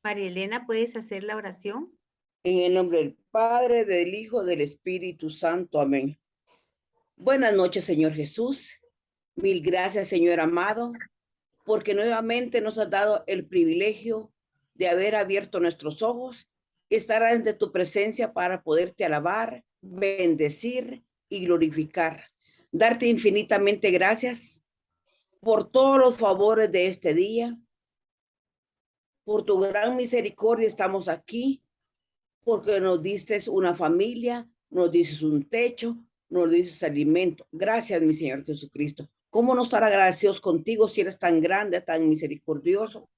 María Elena, ¿puedes hacer la oración? En el nombre del Padre, del Hijo, del Espíritu Santo. Amén. Buenas noches, Señor Jesús. Mil gracias, Señor amado, porque nuevamente nos has dado el privilegio de haber abierto nuestros ojos y estar ante tu presencia para poderte alabar, bendecir y glorificar. Darte infinitamente gracias por todos los favores de este día, por tu gran misericordia estamos aquí, porque nos diste una familia, nos diste un techo, nos diste alimento. Gracias, mi Señor Jesucristo. ¿Cómo no estar agradecidos contigo si eres tan grande, tan misericordioso?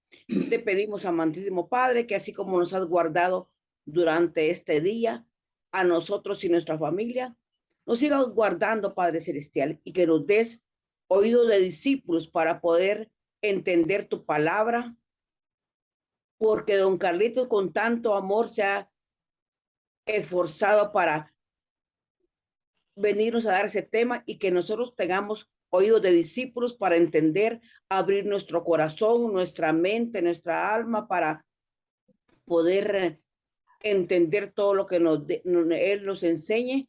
Te pedimos, amantísimo Padre, que así como nos has guardado durante este día, a nosotros y nuestra familia, nos sigas guardando, Padre Celestial, y que nos des oído de discípulos para poder entender tu palabra, porque don Carlitos con tanto amor se ha esforzado para venirnos a dar ese tema y que nosotros tengamos oídos de discípulos para entender, abrir nuestro corazón, nuestra mente, nuestra alma para poder entender todo lo que Él nos enseñe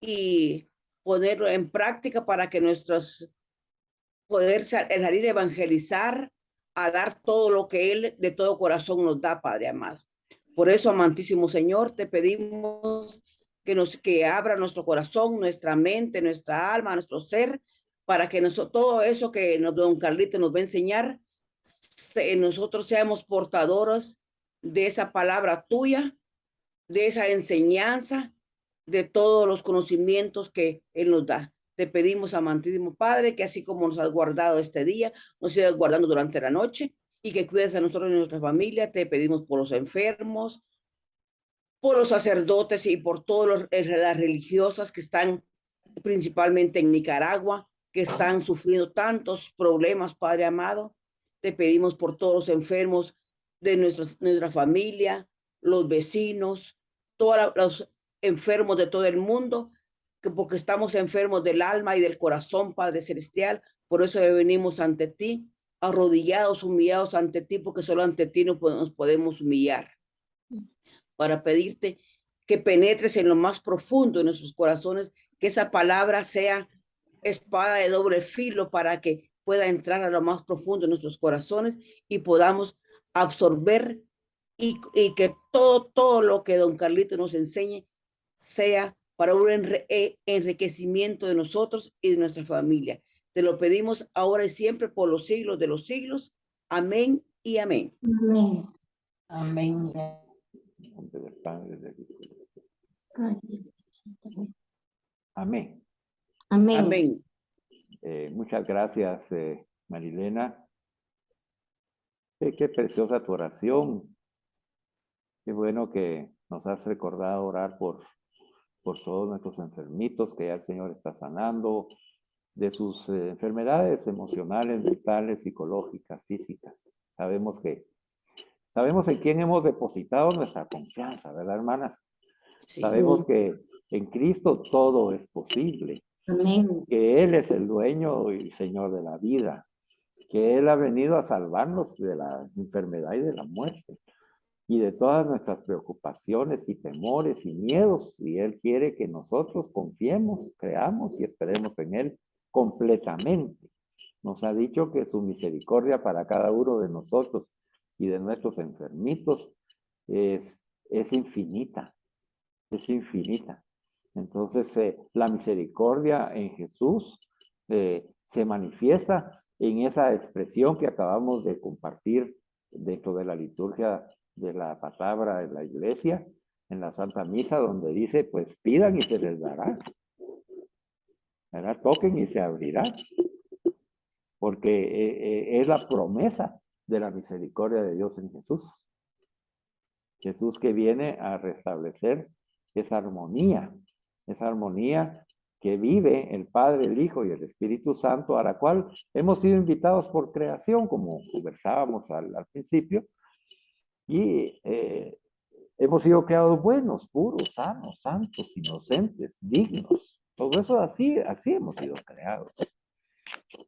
y ponerlo en práctica para que nuestros poder salir a evangelizar, a dar todo lo que Él de todo corazón nos da, Padre amado. Por eso, amantísimo Señor, te pedimos que abra nuestro corazón, nuestra mente, nuestra alma, nuestro ser, para que todo eso que don Carlito nos va a enseñar, nosotros seamos portadores de esa palabra tuya, de esa enseñanza, de todos los conocimientos que Él nos da. Te pedimos, amantísimo Padre, que así como nos has guardado este día, nos sigas guardando durante la noche y que cuides a nosotros y a nuestra familia. Te pedimos por los enfermos, por los sacerdotes y por todas las religiosas que están principalmente en Nicaragua, que están sufriendo tantos problemas, Padre amado. Te pedimos por todos los enfermos de nuestra familia, los vecinos, todos los enfermos de todo el mundo, que porque estamos enfermos del alma y del corazón, Padre Celestial. Por eso venimos ante ti, arrodillados, humillados ante ti, porque solo ante ti nos podemos humillar para pedirte que penetres en lo más profundo de nuestros corazones, que esa palabra sea espada de doble filo para que pueda entrar a lo más profundo de nuestros corazones y podamos absorber y que todo lo que don Carlito nos enseñe sea para un enriquecimiento de nosotros y de nuestra familia. Te lo pedimos ahora y siempre por los siglos de los siglos. Amén y amén. Amén. Amén. En nombre del Padre, del Hijo y del Espíritu. Amén. Amén. Amén. Muchas gracias, Marilena. Qué preciosa tu oración. Qué bueno que nos has recordado orar por todos nuestros enfermitos, que ya el Señor está sanando de sus enfermedades emocionales, mentales, psicológicas, físicas. Sabemos en quién hemos depositado nuestra confianza, ¿verdad, hermanas? Sí. Sabemos que en Cristo todo es posible, Amén. que Él es el dueño y Señor de la vida, que Él ha venido a salvarnos de la enfermedad y de la muerte y de todas nuestras preocupaciones y temores y miedos, y Él quiere que nosotros confiemos, creamos y esperemos en Él completamente. Nos ha dicho que su misericordia para cada uno de nosotros y de nuestros enfermitos es infinita, es infinita. Entonces, la misericordia en Jesús se manifiesta en esa expresión que acabamos de compartir dentro de la liturgia de la palabra de la iglesia, en la Santa Misa, donde dice, pues pidan y se les dará. ¿Verdad? Toquen y se abrirá. Porque es la promesa de la misericordia de Dios en Jesús. Jesús que viene a restablecer esa armonía que vive el Padre, el Hijo y el Espíritu Santo, a la cual hemos sido invitados por creación, como conversábamos al principio, y hemos sido creados buenos, puros, sanos, santos, inocentes, dignos. Todo eso así hemos sido creados.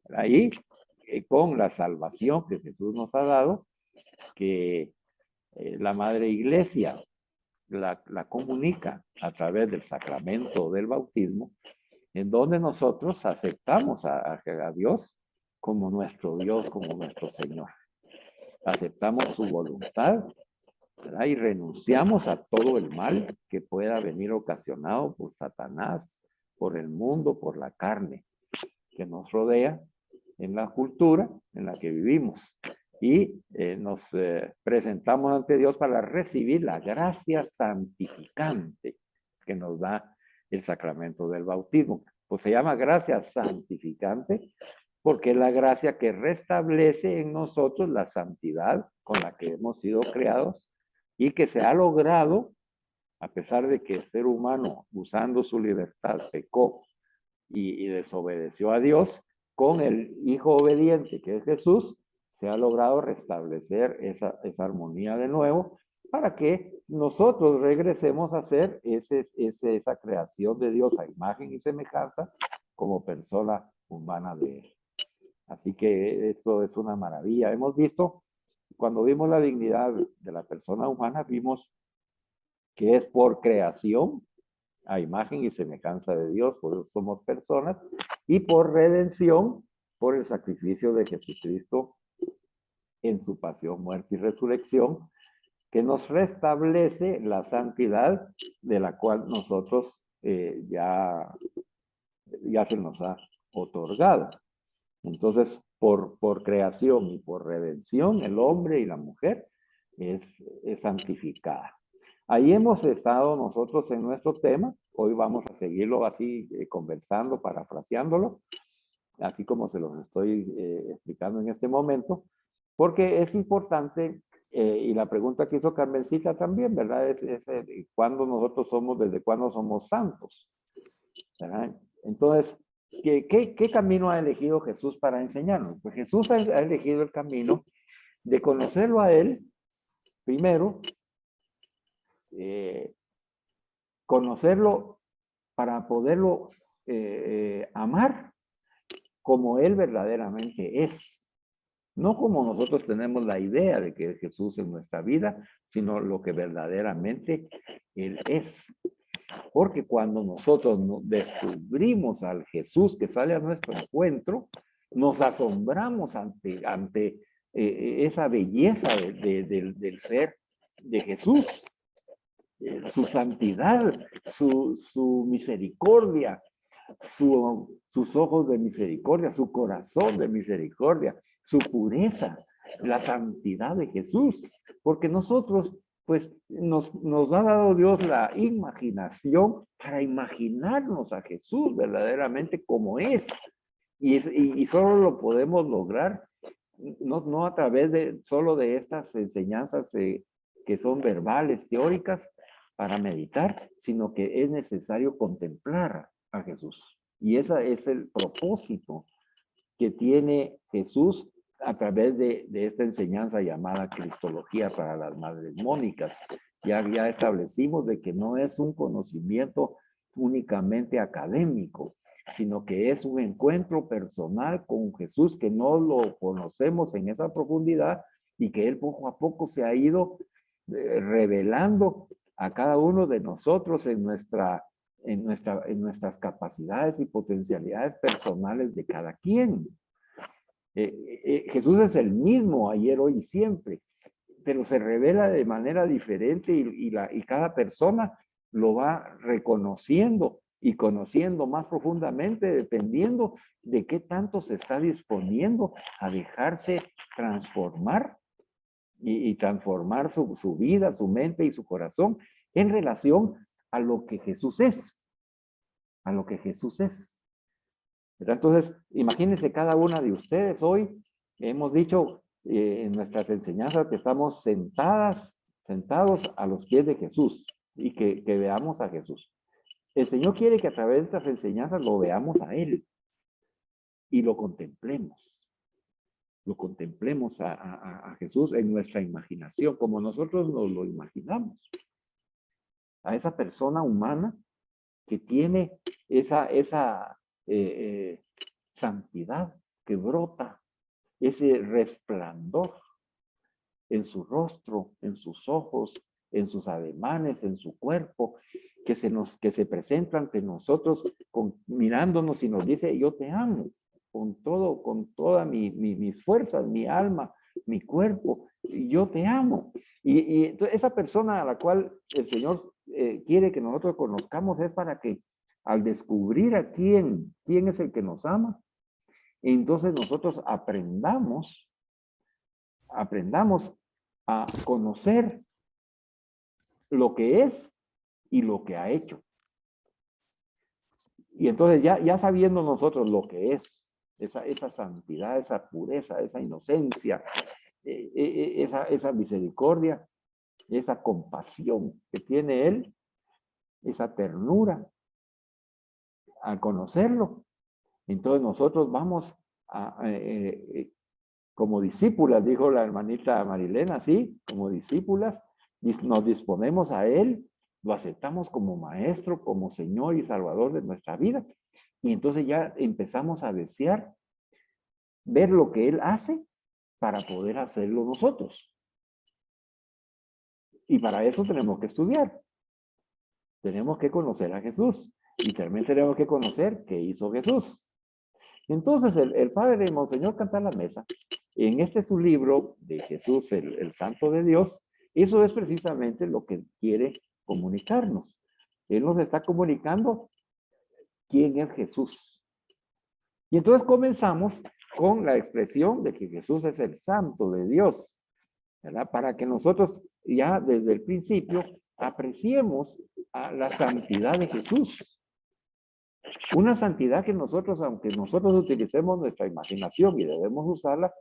Ahí, con la salvación que Jesús nos ha dado, que la Madre Iglesia la comunica a través del sacramento del bautismo, en donde nosotros aceptamos a Dios como nuestro Dios, como nuestro Señor. Aceptamos su voluntad, ¿verdad? Y renunciamos a todo el mal que pueda venir ocasionado por Satanás, por el mundo, por la carne que nos rodea en la cultura en la que vivimos. Y nos presentamos ante Dios para recibir la gracia santificante que nos da el sacramento del bautismo. Pues se llama gracia santificante porque es la gracia que restablece en nosotros la santidad con la que hemos sido creados y que se ha logrado, a pesar de que el ser humano, usando su libertad, pecó y desobedeció a Dios, con el Hijo obediente que es Jesús, se ha logrado restablecer esa armonía de nuevo para que nosotros regresemos a ser esa creación de Dios a imagen y semejanza como persona humana de Él. Así que esto es una maravilla. Hemos visto, cuando vimos la dignidad de la persona humana, vimos que es por creación a imagen y semejanza de Dios, por eso somos personas, y por redención, por el sacrificio de Jesucristo en su pasión, muerte y resurrección, que nos restablece la santidad de la cual nosotros ya se nos ha otorgado. Entonces, por creación y por redención, el hombre y la mujer es santificada. Ahí hemos estado nosotros en nuestro tema. Hoy vamos a seguirlo así, conversando, parafraseándolo, así como se los estoy explicando en este momento, porque es importante, y la pregunta que hizo Carmencita también, ¿verdad? Es ¿cuándo nosotros somos, desde cuándo somos santos? ¿Verdad? Entonces, ¿qué camino ha elegido Jesús para enseñarnos? Pues Jesús ha elegido el camino de conocerlo a Él, primero, conocerlo para poderlo amar como Él verdaderamente es. No como nosotros tenemos la idea de que es Jesús en nuestra vida, sino lo que verdaderamente Él es. Porque cuando nosotros descubrimos al Jesús que sale a nuestro encuentro, nos asombramos ante esa belleza del ser de Jesús, su santidad, su misericordia, sus ojos de misericordia, su corazón de misericordia, su pureza, la santidad de Jesús. Porque nosotros, pues, nos ha dado Dios la imaginación para imaginarnos a Jesús verdaderamente como es. Y solo lo podemos lograr, no a través solo de estas enseñanzas que son verbales, teóricas, para meditar, sino que es necesario contemplar a Jesús. Y ese es el propósito que tiene Jesús a través de esta enseñanza llamada Cristología para las Madres Mónicas. Ya establecimos de que no es un conocimiento únicamente académico, sino que es un encuentro personal con Jesús que no lo conocemos en esa profundidad y que Él poco a poco se ha ido revelando a cada uno de nosotros en nuestras capacidades y potencialidades personales de cada quien. Jesús es el mismo ayer, hoy y siempre, pero se revela de manera diferente y cada persona lo va reconociendo y conociendo más profundamente dependiendo de qué tanto se está disponiendo a dejarse transformar y transformar su vida, su mente y su corazón en relación a lo que Jesús es, a lo que Jesús es. Entonces, imagínense cada una de ustedes hoy, hemos dicho en nuestras enseñanzas que estamos sentados a los pies de Jesús y que veamos a Jesús. El Señor quiere que a través de estas enseñanzas lo veamos a Él y lo contemplemos. Lo contemplemos a Jesús en nuestra imaginación, como nosotros nos lo imaginamos. A esa persona humana que tiene esa santidad que brota, ese resplandor, en su rostro, en sus ojos, en sus ademanes, en su cuerpo, que se presenta ante nosotros mirándonos y nos dice, yo te amo con toda mis fuerzas, mi alma, mi cuerpo, y yo te amo. Y entonces esa persona a la cual el Señor quiere que nosotros conozcamos es para que al descubrir a quién es el que nos ama, entonces nosotros aprendamos a conocer lo que es y lo que ha hecho. Y entonces ya sabiendo nosotros lo que es, esa santidad, esa pureza, esa inocencia, esa misericordia, esa compasión que tiene Él, esa ternura, al conocerlo, entonces nosotros vamos como discípulas, dijo la hermanita Marilena, sí, como discípulas, nos disponemos a Él, lo aceptamos como maestro, como Señor y Salvador de nuestra vida. Y entonces ya empezamos a desear ver lo que Él hace para poder hacerlo nosotros. Y para eso tenemos que estudiar. Tenemos que conocer a Jesús. Y también tenemos que conocer qué hizo Jesús. Entonces el padre Monseñor Cantar Mesa, en este su libro de Jesús, el Santo de Dios, eso es precisamente lo que quiere comunicarnos. Él nos está comunicando quién es Jesús. Y entonces comenzamos con la expresión de que Jesús es el Santo de Dios, ¿verdad? Para que nosotros ya desde el principio apreciemos a la santidad de Jesús. Una santidad que nosotros, aunque nosotros utilicemos nuestra imaginación y debemos usarla,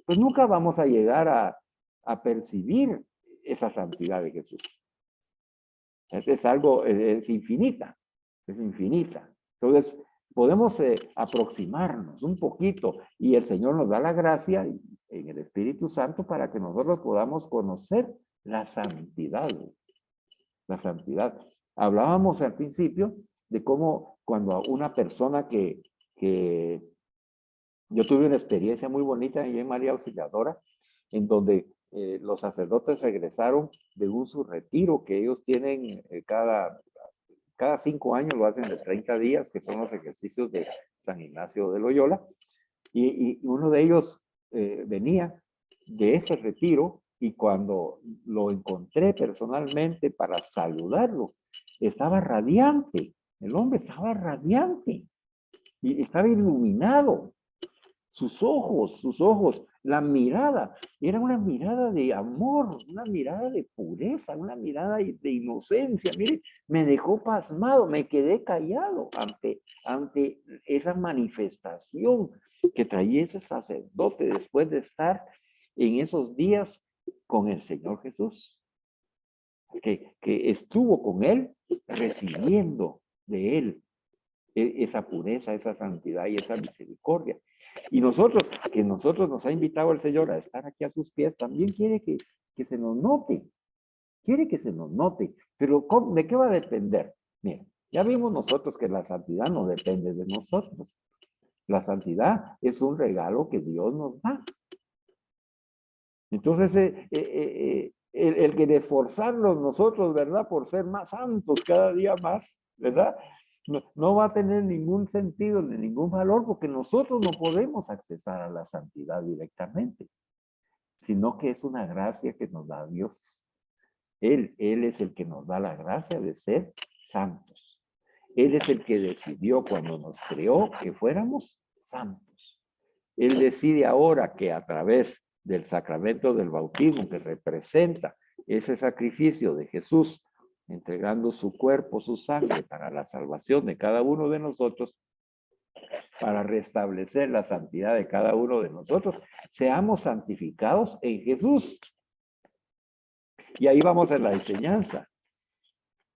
pues nunca vamos a llegar a percibir esa santidad de Jesús. Es algo, es infinita, es infinita. Entonces, podemos aproximarnos un poquito y el Señor nos da la gracia en el Espíritu Santo para que nosotros podamos conocer la santidad. La santidad. Hablábamos al principio de cómo cuando una persona que yo tuve una experiencia muy bonita ahí en María Auxiliadora, en donde los sacerdotes regresaron de su retiro que ellos tienen cada 5 años, lo hacen de 30 días, que son los ejercicios de San Ignacio de Loyola, y uno de ellos venía de ese retiro, y cuando lo encontré personalmente para saludarlo, estaba radiante, el hombre estaba radiante, y estaba iluminado. Sus ojos, la mirada, era una mirada de amor, una mirada de pureza, una mirada de inocencia. Mire, me dejó pasmado, me quedé callado ante esa manifestación que traía ese sacerdote después de estar en esos días con el Señor Jesús, que estuvo con él recibiendo de él esa pureza, esa santidad y esa misericordia. Y nosotros nos ha invitado el Señor a estar aquí a sus pies, también quiere que se nos note, pero ¿de qué va a depender? Mira, ya vimos nosotros que la santidad no depende de nosotros. La santidad es un regalo que Dios nos da. Entonces, el que esforzarnos nosotros, ¿verdad? Por ser más santos cada día más, ¿verdad? No va a tener ningún sentido ni ningún valor porque nosotros no podemos accesar a la santidad directamente, sino que es una gracia que nos da Dios. Él es el que nos da la gracia de ser santos. Él es el que decidió cuando nos creó que fuéramos santos. Él decide ahora que a través del sacramento del bautismo, que representa ese sacrificio de Jesús, entregando su cuerpo, su sangre para la salvación de cada uno de nosotros, para restablecer la santidad de cada uno de nosotros, seamos santificados en Jesús. Y ahí vamos en la enseñanza.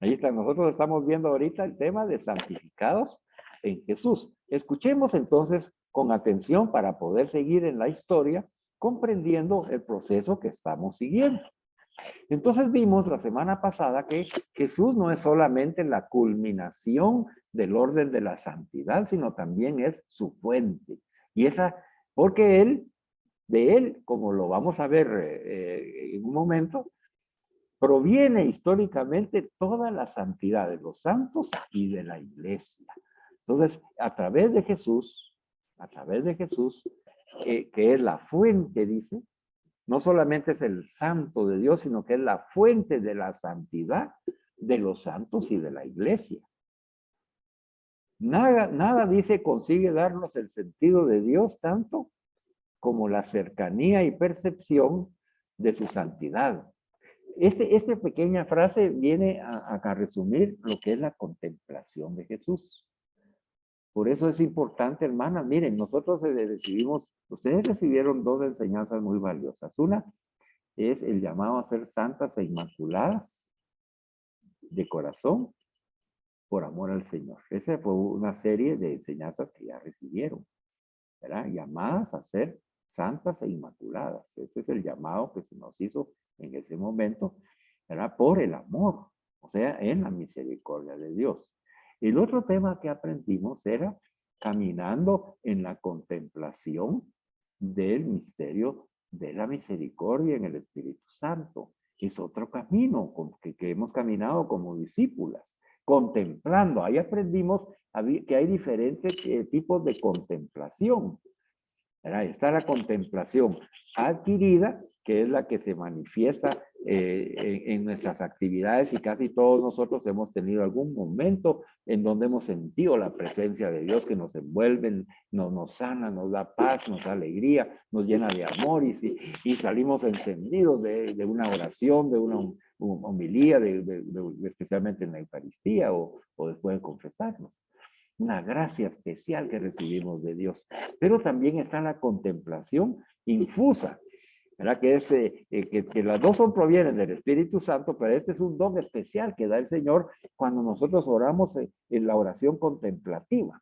Ahí está, nosotros estamos viendo ahorita el tema de santificados en Jesús. Escuchemos entonces con atención para poder seguir en la historia, comprendiendo el proceso que estamos siguiendo. Entonces vimos la semana pasada que Jesús no es solamente la culminación del orden de la santidad, sino también es su fuente. Y porque Él De él, como lo vamos a ver en un momento, proviene históricamente toda la santidad de los santos y de la iglesia. Entonces, a través de Jesús, que es la fuente, dice, no solamente es el santo de Dios, sino que es la fuente de la santidad de los santos y de la iglesia. Nada dice consigue darnos el sentido de Dios tanto como la cercanía y percepción de su santidad. Esta pequeña frase viene a resumir lo que es la contemplación de Jesús. Por eso es importante, hermana, miren, nosotros recibimos, ustedes recibieron dos enseñanzas muy valiosas. Una es el llamado a ser santas e inmaculadas de corazón por amor al Señor. Esa fue una serie de enseñanzas que ya recibieron, ¿verdad? Llamadas a ser santas e inmaculadas. Ese es el llamado que se nos hizo en ese momento, ¿verdad? Por el amor, o sea, en la misericordia de Dios. El otro tema que aprendimos era caminando en la contemplación del misterio de la misericordia en el Espíritu Santo. Es otro camino que hemos caminado como discípulas, contemplando. Ahí aprendimos que hay diferentes tipos de contemplación. Está la contemplación adquirida, que es la que se manifiesta en nuestras actividades, y casi todos nosotros hemos tenido algún momento en donde hemos sentido la presencia de Dios que nos envuelve, nos sana, nos da paz, nos da alegría, nos llena de amor, y salimos encendidos de una oración, de una homilía, especialmente en la Eucaristía o después de confesarnos. Una gracia especial que recibimos de Dios. Pero también está la contemplación infusa, ¿verdad? Que es que las dos provienen del Espíritu Santo, pero este es un don especial que da el Señor cuando nosotros oramos en la oración contemplativa.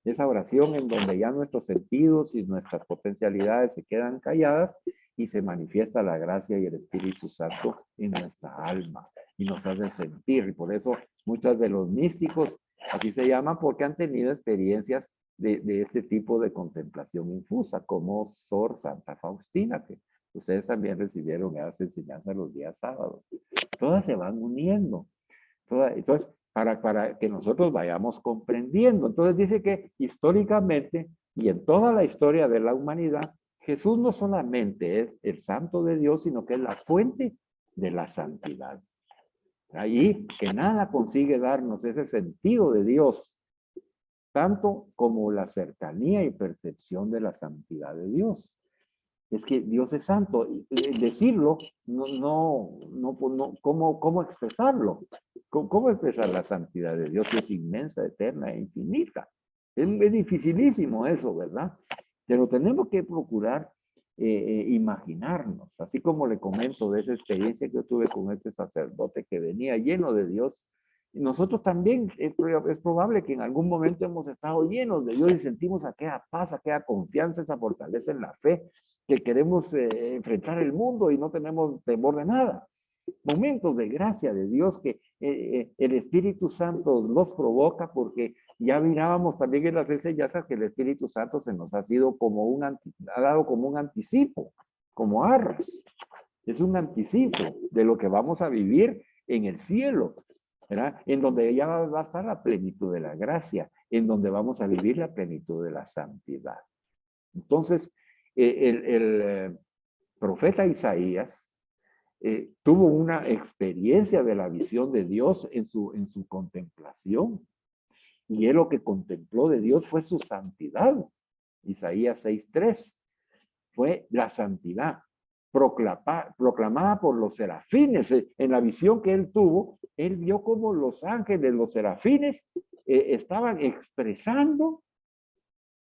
Esa oración en donde ya nuestros sentidos y nuestras potencialidades se quedan calladas y se manifiesta la gracia y el Espíritu Santo en nuestra alma y nos hace sentir. Y por eso muchos de los místicos, así se llaman, porque han tenido experiencias de este tipo de contemplación infusa, como Sor Santa Faustina, que ustedes también recibieron esas enseñanzas los días sábados. Todas se van uniendo. Entonces, para que nosotros vayamos comprendiendo. Entonces dice que históricamente y en toda la historia de la humanidad, Jesús no solamente es el santo de Dios, sino que es la fuente de la santidad. Ahí que nada consigue darnos ese sentido de Dios, tanto como la cercanía y percepción de la santidad de Dios. Es que Dios es santo. Decirlo, ¿cómo expresarlo? ¿Cómo expresar la santidad de Dios? Es inmensa, eterna e infinita. Es dificilísimo eso, ¿verdad? Pero tenemos que procurar imaginarnos, así como le comento de esa experiencia que yo tuve con este sacerdote que venía lleno de Dios. Y nosotros también es probable que en algún momento hemos estado llenos de Dios y sentimos aquella paz, aquella confianza, esa fortaleza en la fe, que queremos enfrentar el mundo y no tenemos temor de nada. Momentos de gracia de Dios que el Espíritu Santo los provoca, porque ya mirábamos también en las enseñanzas que el Espíritu Santo se nos ha sido ha dado como un anticipo, como arras. Es un anticipo de lo que vamos a vivir en el cielo, ¿verdad? En donde ya va a estar la plenitud de la gracia, en donde vamos a vivir la plenitud de la santidad. Entonces, el profeta Isaías tuvo una experiencia de la visión de Dios en su contemplación. Y él lo que contempló de Dios fue su santidad. Isaías 6:3 fue la santidad proclamada por los serafines. En la visión que él tuvo, él vio como los ángeles, los serafines, estaban expresando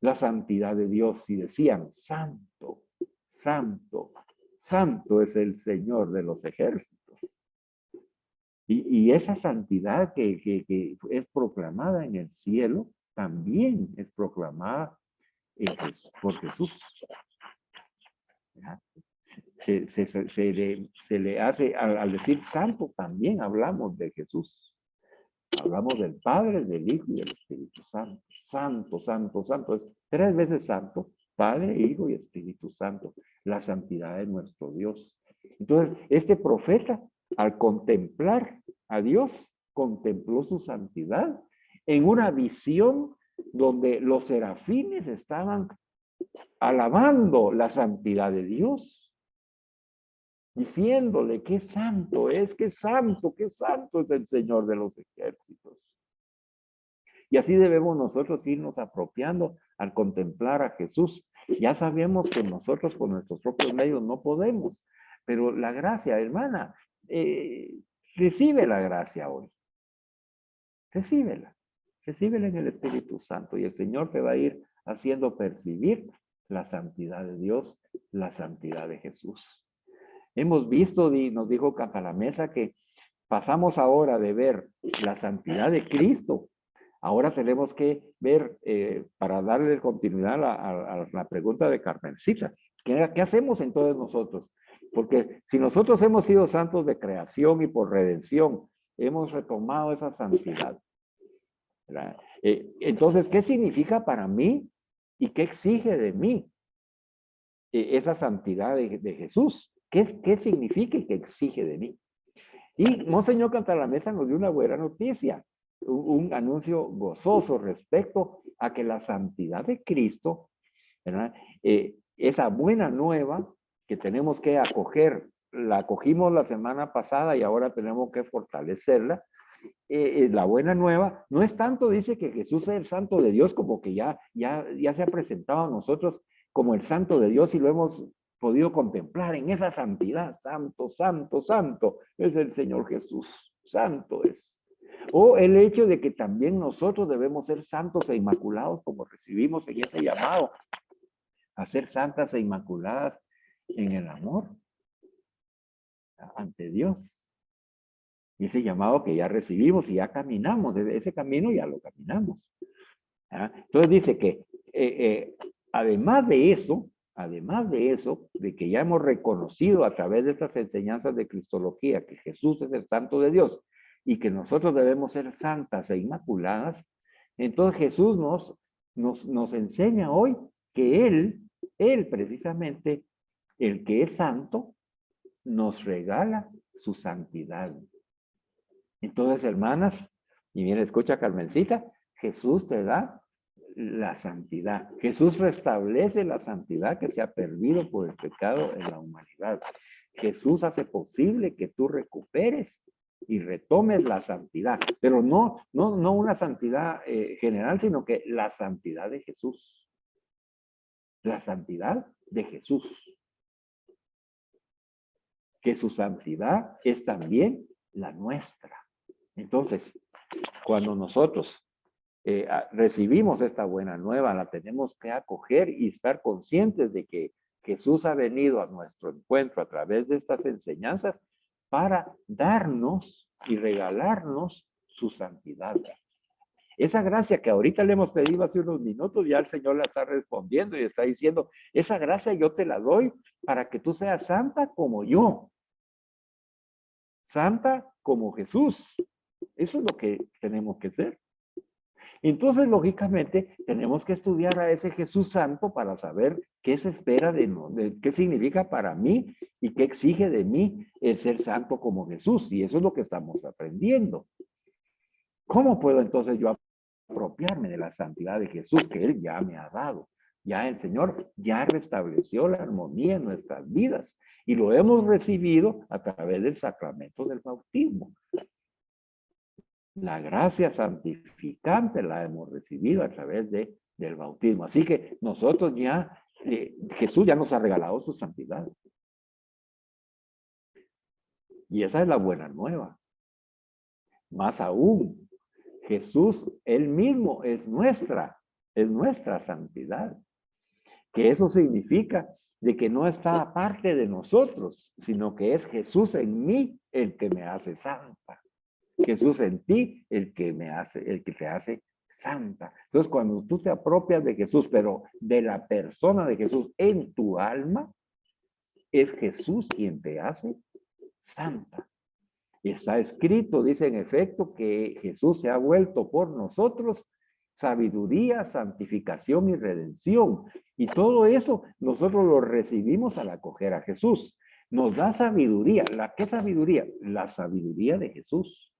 la santidad de Dios y decían: santo, santo, santo es el Señor de los ejércitos. Y esa santidad que es proclamada en el cielo, también es proclamada por Jesús. Se le hace, al decir santo, también hablamos de Jesús. Hablamos del Padre, del Hijo y del Espíritu Santo. Santo, santo, santo. Es 3 veces santo, Padre, Hijo y Espíritu Santo, la santidad de nuestro Dios. Entonces, este profeta, al contemplar a Dios, contempló su santidad en una visión donde los serafines estaban alabando la santidad de Dios, diciéndole qué santo es, qué santo es el Señor de los ejércitos. Y así debemos nosotros irnos apropiando al contemplar a Jesús. Ya sabemos que nosotros con nuestros propios medios no podemos, pero la gracia, hermana, recibe la gracia hoy. Recíbela en el Espíritu Santo y el Señor te va a ir haciendo percibir la santidad de Dios, la santidad de Jesús. Hemos visto, y nos dijo Cantalamesa, que pasamos ahora de ver la santidad de Cristo. Ahora tenemos que ver, para darle continuidad a la pregunta de Carmencita, ¿qué hacemos entonces nosotros? Porque si nosotros hemos sido santos de creación y por redención, hemos retomado esa santidad. Entonces, ¿qué significa para mí y qué exige de mí esa santidad de Jesús? ¿Qué significa y qué exige de mí? Y Monseñor Cantalamesa nos dio una buena noticia, un anuncio gozoso respecto a que la santidad de Cristo, ¿verdad? Esa buena nueva que tenemos que acoger, la acogimos la semana pasada y ahora tenemos que fortalecerla. La buena nueva no es tanto, dice, que Jesús es el santo de Dios, como que ya se ha presentado a nosotros como el santo de Dios y lo hemos podido contemplar en esa santidad. Santo, santo, santo es el Señor Jesús, santo es. O el hecho de que también nosotros debemos ser santos e inmaculados, como recibimos en ese llamado a ser santas e inmaculadas en el amor ante Dios. Y ese llamado que ya recibimos y ya caminamos, ese camino ya lo caminamos. Entonces dice que además de eso, de que ya hemos reconocido a través de estas enseñanzas de cristología que Jesús es el santo de Dios y que nosotros debemos ser santas e inmaculadas, entonces Jesús nos enseña hoy que Él precisamente, el que es santo, nos regala su santidad. Entonces, hermanas, y bien, escucha, Carmencita, Jesús te da la santidad. Jesús restablece la santidad que se ha perdido por el pecado en la humanidad. Jesús hace posible que tú recuperes y retomes la santidad, pero no una santidad general, sino que la santidad de Jesús. La santidad de Jesús. Que su santidad es también la nuestra. Entonces, cuando nosotros recibimos esta buena nueva, la tenemos que acoger y estar conscientes de que Jesús ha venido a nuestro encuentro a través de estas enseñanzas para darnos y regalarnos su santidad. Esa gracia que ahorita le hemos pedido hace unos minutos, ya el Señor la está respondiendo y está diciendo, esa gracia yo te la doy para que tú seas santa como yo. Santa como Jesús. Eso es lo que tenemos que ser. Entonces, lógicamente, tenemos que estudiar a ese Jesús santo para saber qué se espera de qué significa para mí y qué exige de mí el ser santo como Jesús. Y eso es lo que estamos aprendiendo. ¿Cómo puedo entonces yo apropiarme de la santidad de Jesús que Él ya me ha dado? Ya el Señor ya restableció la armonía en nuestras vidas y lo hemos recibido a través del sacramento del bautismo. La gracia santificante la hemos recibido a través del bautismo. Así que nosotros ya, Jesús ya nos ha regalado su santidad. Y esa es la buena nueva. Más aún, Jesús, Él mismo es nuestra santidad. Que eso significa de que no está aparte de nosotros, sino que es Jesús en mí el que me hace santa. Jesús en ti el que te hace santa. Entonces, cuando tú te apropias de Jesús, pero de la persona de Jesús en tu alma, es Jesús quien te hace santa. Está escrito, dice en efecto, que Jesús se ha vuelto por nosotros sabiduría, santificación y redención. Y todo eso nosotros lo recibimos al acoger a Jesús. Nos da sabiduría. ¿Qué sabiduría? La sabiduría de Jesús.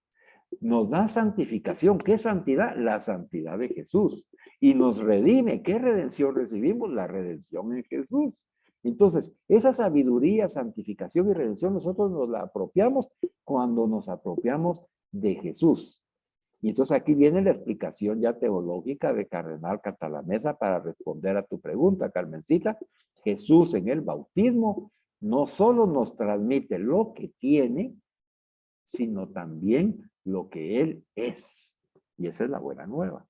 Nos da santificación. ¿Qué santidad? La santidad de Jesús. Y nos redime. ¿Qué redención recibimos? La redención en Jesús. Entonces, esa sabiduría, santificación y redención nosotros nos la apropiamos cuando nos apropiamos de Jesús. Y entonces aquí viene la explicación ya teológica de Cardenal Cantalamessa para responder a tu pregunta, Carmencita. Jesús en el bautismo no solo nos transmite lo que tiene, sino también lo que Él es. Y esa es la buena nueva.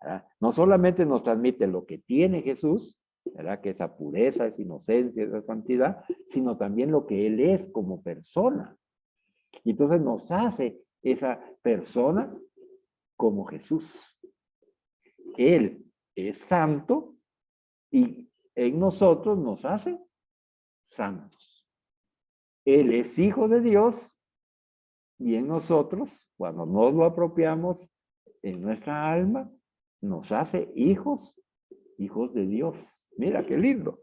¿Verdad? No solamente nos transmite lo que tiene Jesús, ¿verdad? Que esa pureza, esa inocencia, esa santidad, sino también lo que Él es como persona. Y entonces nos hace esa persona como Jesús. Él es santo y en nosotros nos hace santos. Él es hijo de Dios y en nosotros, cuando nos lo apropiamos en nuestra alma, nos hace hijos de Dios. Mira qué lindo,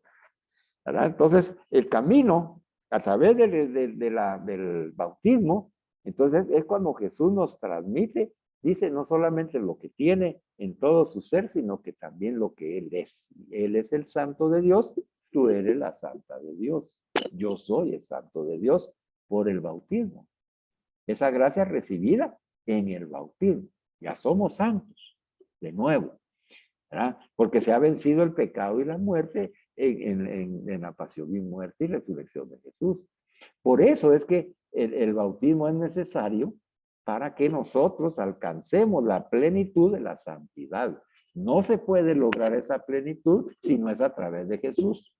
¿verdad? Entonces, el camino a través del bautismo, entonces es cuando Jesús nos transmite, dice, no solamente lo que tiene en todo su ser, sino que también lo que Él es. Él es el santo de Dios, tú eres la santa de Dios. Yo soy el santo de Dios por el bautismo. Esa gracia recibida en el bautismo. Ya somos santos, de nuevo, ¿verdad? Porque se ha vencido el pecado y la muerte en la pasión y muerte y resurrección de Jesús. Por eso es que el bautismo es necesario para que nosotros alcancemos la plenitud de la santidad. No se puede lograr esa plenitud si no es a través de Jesús.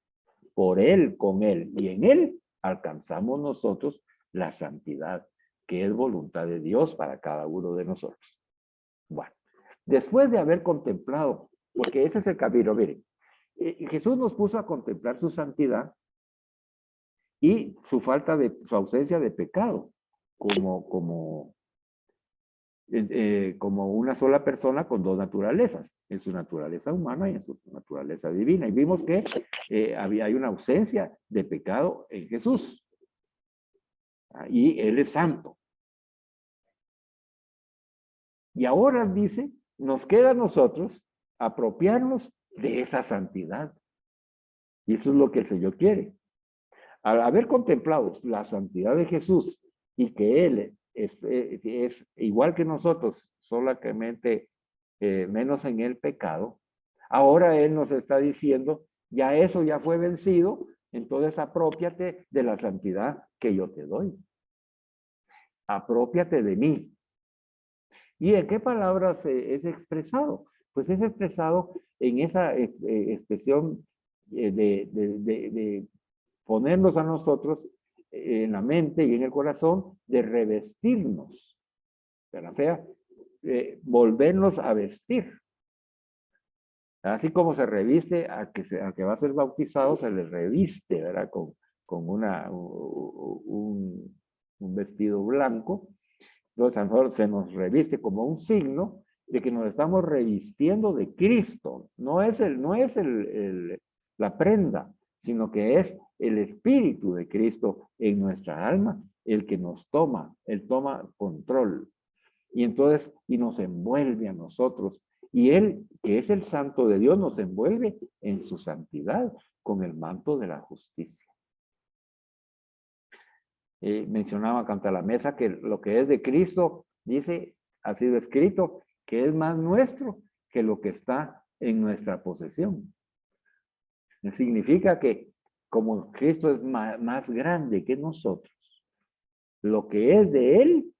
Por Él, con Él y en Él alcanzamos nosotros la santidad, que es voluntad de Dios para cada uno de nosotros. Bueno, después de haber contemplado, porque ese es el camino, miren, Jesús nos puso a contemplar su santidad y su su ausencia de pecado, como una sola persona con dos naturalezas, en su naturaleza humana y en su naturaleza divina. Y vimos que hay una ausencia de pecado en Jesús. Y Él es santo. Y ahora dice, nos queda a nosotros apropiarnos de esa santidad. Y eso es lo que el Señor quiere. Al haber contemplado la santidad de Jesús y que Él es igual que nosotros, solamente menos en el pecado, ahora Él nos está diciendo, ya eso ya fue vencido, entonces apropiate de la santidad que yo te doy. Apropiate de mí. ¿Y en qué palabras es expresado? Pues es expresado en esa expresión de ponernos a nosotros en la mente y en el corazón de revestirnos. O sea, volvernos a vestir. Así como se reviste a que va a ser bautizado, se le reviste, ¿verdad? Con un vestido blanco. Entonces, a nosotros se nos reviste como un signo de que nos estamos revistiendo de Cristo. No es la prenda, sino que es el Espíritu de Cristo en nuestra alma el que nos toma, Él toma control. Y entonces, y nos envuelve a nosotros. Y Él, que es el Santo de Dios, nos envuelve en su santidad con el manto de la justicia. Mencionaba Cantalamessa que lo que es de Cristo, dice, ha sido escrito, que es más nuestro que lo que está en nuestra posesión. Significa que como Cristo es más grande que nosotros, lo que es de Él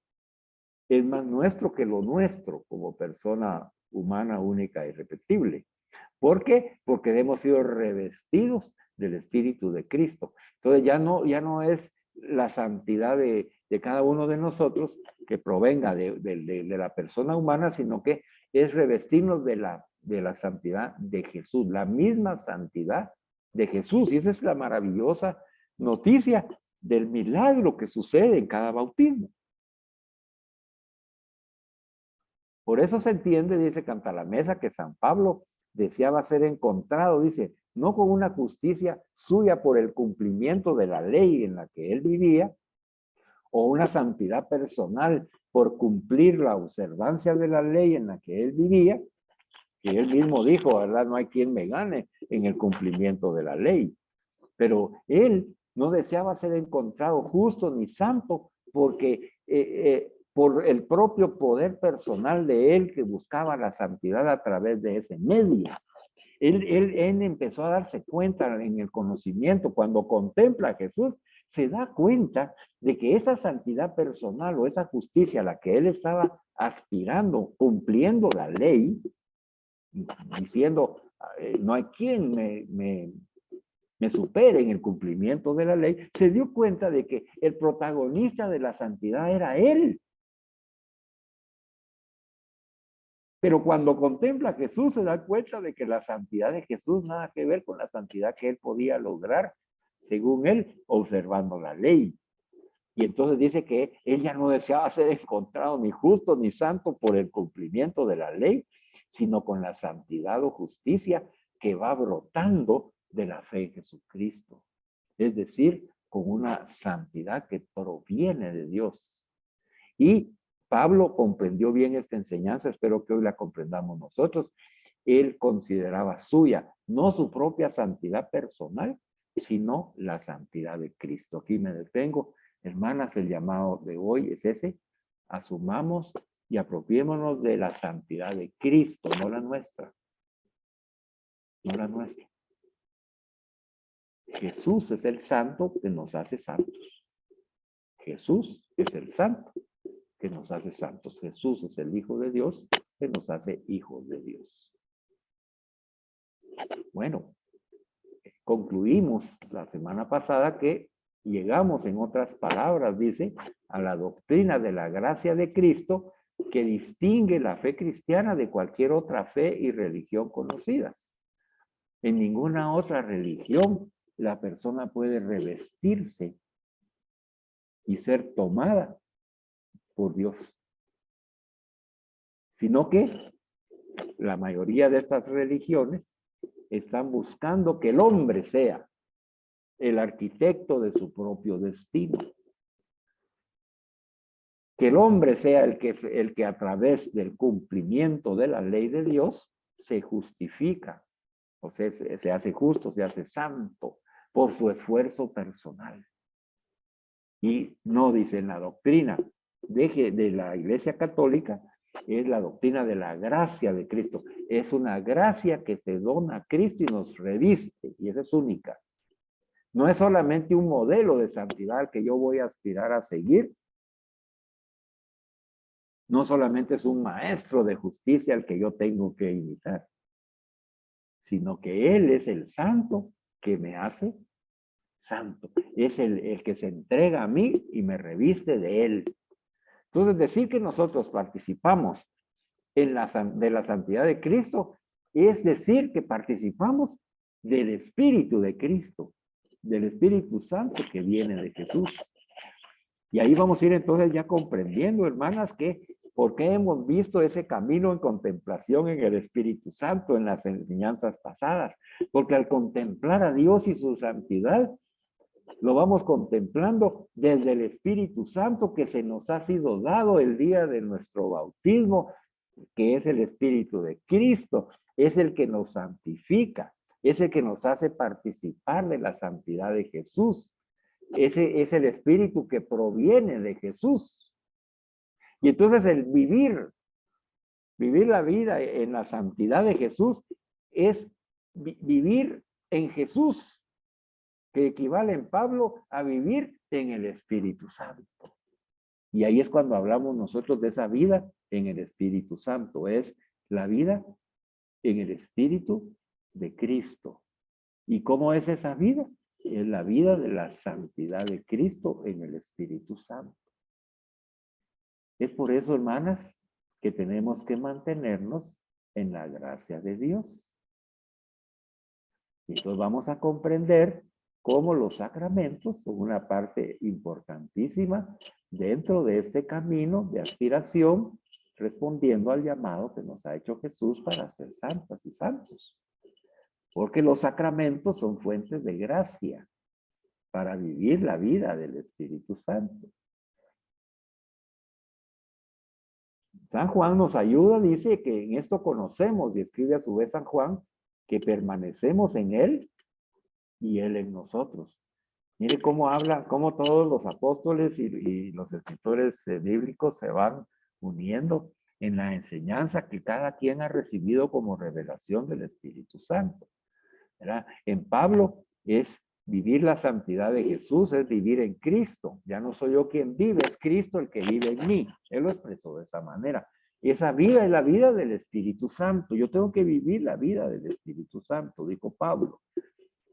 es más nuestro que lo nuestro como persona humana, única e irrepetible. ¿Por qué? Porque hemos sido revestidos del Espíritu de Cristo. Entonces ya no es la santidad de cada uno de nosotros que provenga de la persona humana, sino que es revestirnos de la santidad de Jesús, la misma santidad de Jesús. Y esa es la maravillosa noticia del milagro que sucede en cada bautismo. Por eso se entiende, dice Cantalamesa, que San Pablo deseaba ser encontrado, dice, no con una justicia suya por el cumplimiento de la ley en la que él vivía, o una santidad personal por cumplir la observancia de la ley en la que él vivía, que él mismo dijo, ¿verdad? No hay quien me gane en el cumplimiento de la ley. Pero él no deseaba ser encontrado justo ni santo porque por el propio poder personal de él que buscaba la santidad a través de ese medio. Él empezó a darse cuenta en el conocimiento, cuando contempla a Jesús, se da cuenta de que esa santidad personal o esa justicia a la que él estaba aspirando, cumpliendo la ley, diciendo, no hay quien me supere en el cumplimiento de la ley, se dio cuenta de que el protagonista de la santidad era él. Pero cuando contempla a Jesús se da cuenta de que la santidad de Jesús nada que ver con la santidad que él podía lograr, según él, observando la ley. Y entonces dice que él ya no deseaba ser encontrado ni justo ni santo por el cumplimiento de la ley, sino con la santidad o justicia que va brotando de la fe en Jesucristo. Es decir, con una santidad que proviene de Dios. Y Pablo comprendió bien esta enseñanza, espero que hoy la comprendamos nosotros. Él consideraba suya, no su propia santidad personal, sino la santidad de Cristo. Aquí me detengo. Hermanas, el llamado de hoy es ese. Asumamos y apropiémonos de la santidad de Cristo, no la nuestra. No la nuestra. Jesús es el santo que nos hace santos. Jesús es el santo que nos hace santos. Jesús es el Hijo de Dios que nos hace hijos de Dios. Bueno, concluimos la semana pasada que llegamos, en otras palabras, dice, a la doctrina de la gracia de Cristo que distingue la fe cristiana de cualquier otra fe y religión conocidas. En ninguna otra religión la persona puede revestirse y ser tomada por Dios, sino que la mayoría de estas religiones están buscando que el hombre sea el arquitecto de su propio destino. Que el hombre sea el que a través del cumplimiento de la ley de Dios se justifica, o sea, se hace justo, se hace santo por su esfuerzo personal. Y no dice en la doctrina de la Iglesia Católica, es la doctrina de la gracia de Cristo. Es una gracia que se dona a Cristo y nos reviste, y esa es única. No es solamente un modelo de santidad al que yo voy a aspirar a seguir. No solamente es un maestro de justicia al que yo tengo que imitar, sino que Él es el santo que me hace santo. Es el que se entrega a mí y me reviste de Él. Entonces, decir que nosotros participamos de la santidad de Cristo es decir que participamos del Espíritu de Cristo, del Espíritu Santo que viene de Jesús. Y ahí vamos a ir entonces ya comprendiendo, hermanas, que por qué hemos visto ese camino en contemplación en el Espíritu Santo en las enseñanzas pasadas. Porque al contemplar a Dios y su santidad, lo vamos contemplando desde el Espíritu Santo que se nos ha sido dado el día de nuestro bautismo, que es el Espíritu de Cristo, es el que nos santifica, es el que nos hace participar de la santidad de Jesús. Ese es el Espíritu que proviene de Jesús. Y entonces el vivir la vida en la santidad de Jesús es vivir en Jesús, que equivale en Pablo a vivir en el Espíritu Santo. Y ahí es cuando hablamos nosotros de esa vida en el Espíritu Santo. Es la vida en el Espíritu de Cristo. ¿Y cómo es esa vida? Es la vida de la santidad de Cristo en el Espíritu Santo. Es por eso, hermanas, que tenemos que mantenernos en la gracia de Dios. Y entonces vamos a comprender cómo los sacramentos son una parte importantísima dentro de este camino de aspiración respondiendo al llamado que nos ha hecho Jesús para ser santas y santos. Porque los sacramentos son fuentes de gracia para vivir la vida del Espíritu Santo. San Juan nos ayuda, dice que en esto conocemos, y escribe a su vez San Juan, que permanecemos en Él y Él en nosotros. Mire cómo habla, cómo todos los apóstoles y los escritores bíblicos se van uniendo en la enseñanza que cada quien ha recibido como revelación del Espíritu Santo, ¿verdad? En Pablo es vivir la santidad de Jesús, es vivir en Cristo. Ya no soy yo quien vive, es Cristo el que vive en mí. Él lo expresó de esa manera. Esa vida es la vida del Espíritu Santo. Yo tengo que vivir la vida del Espíritu Santo, dijo Pablo,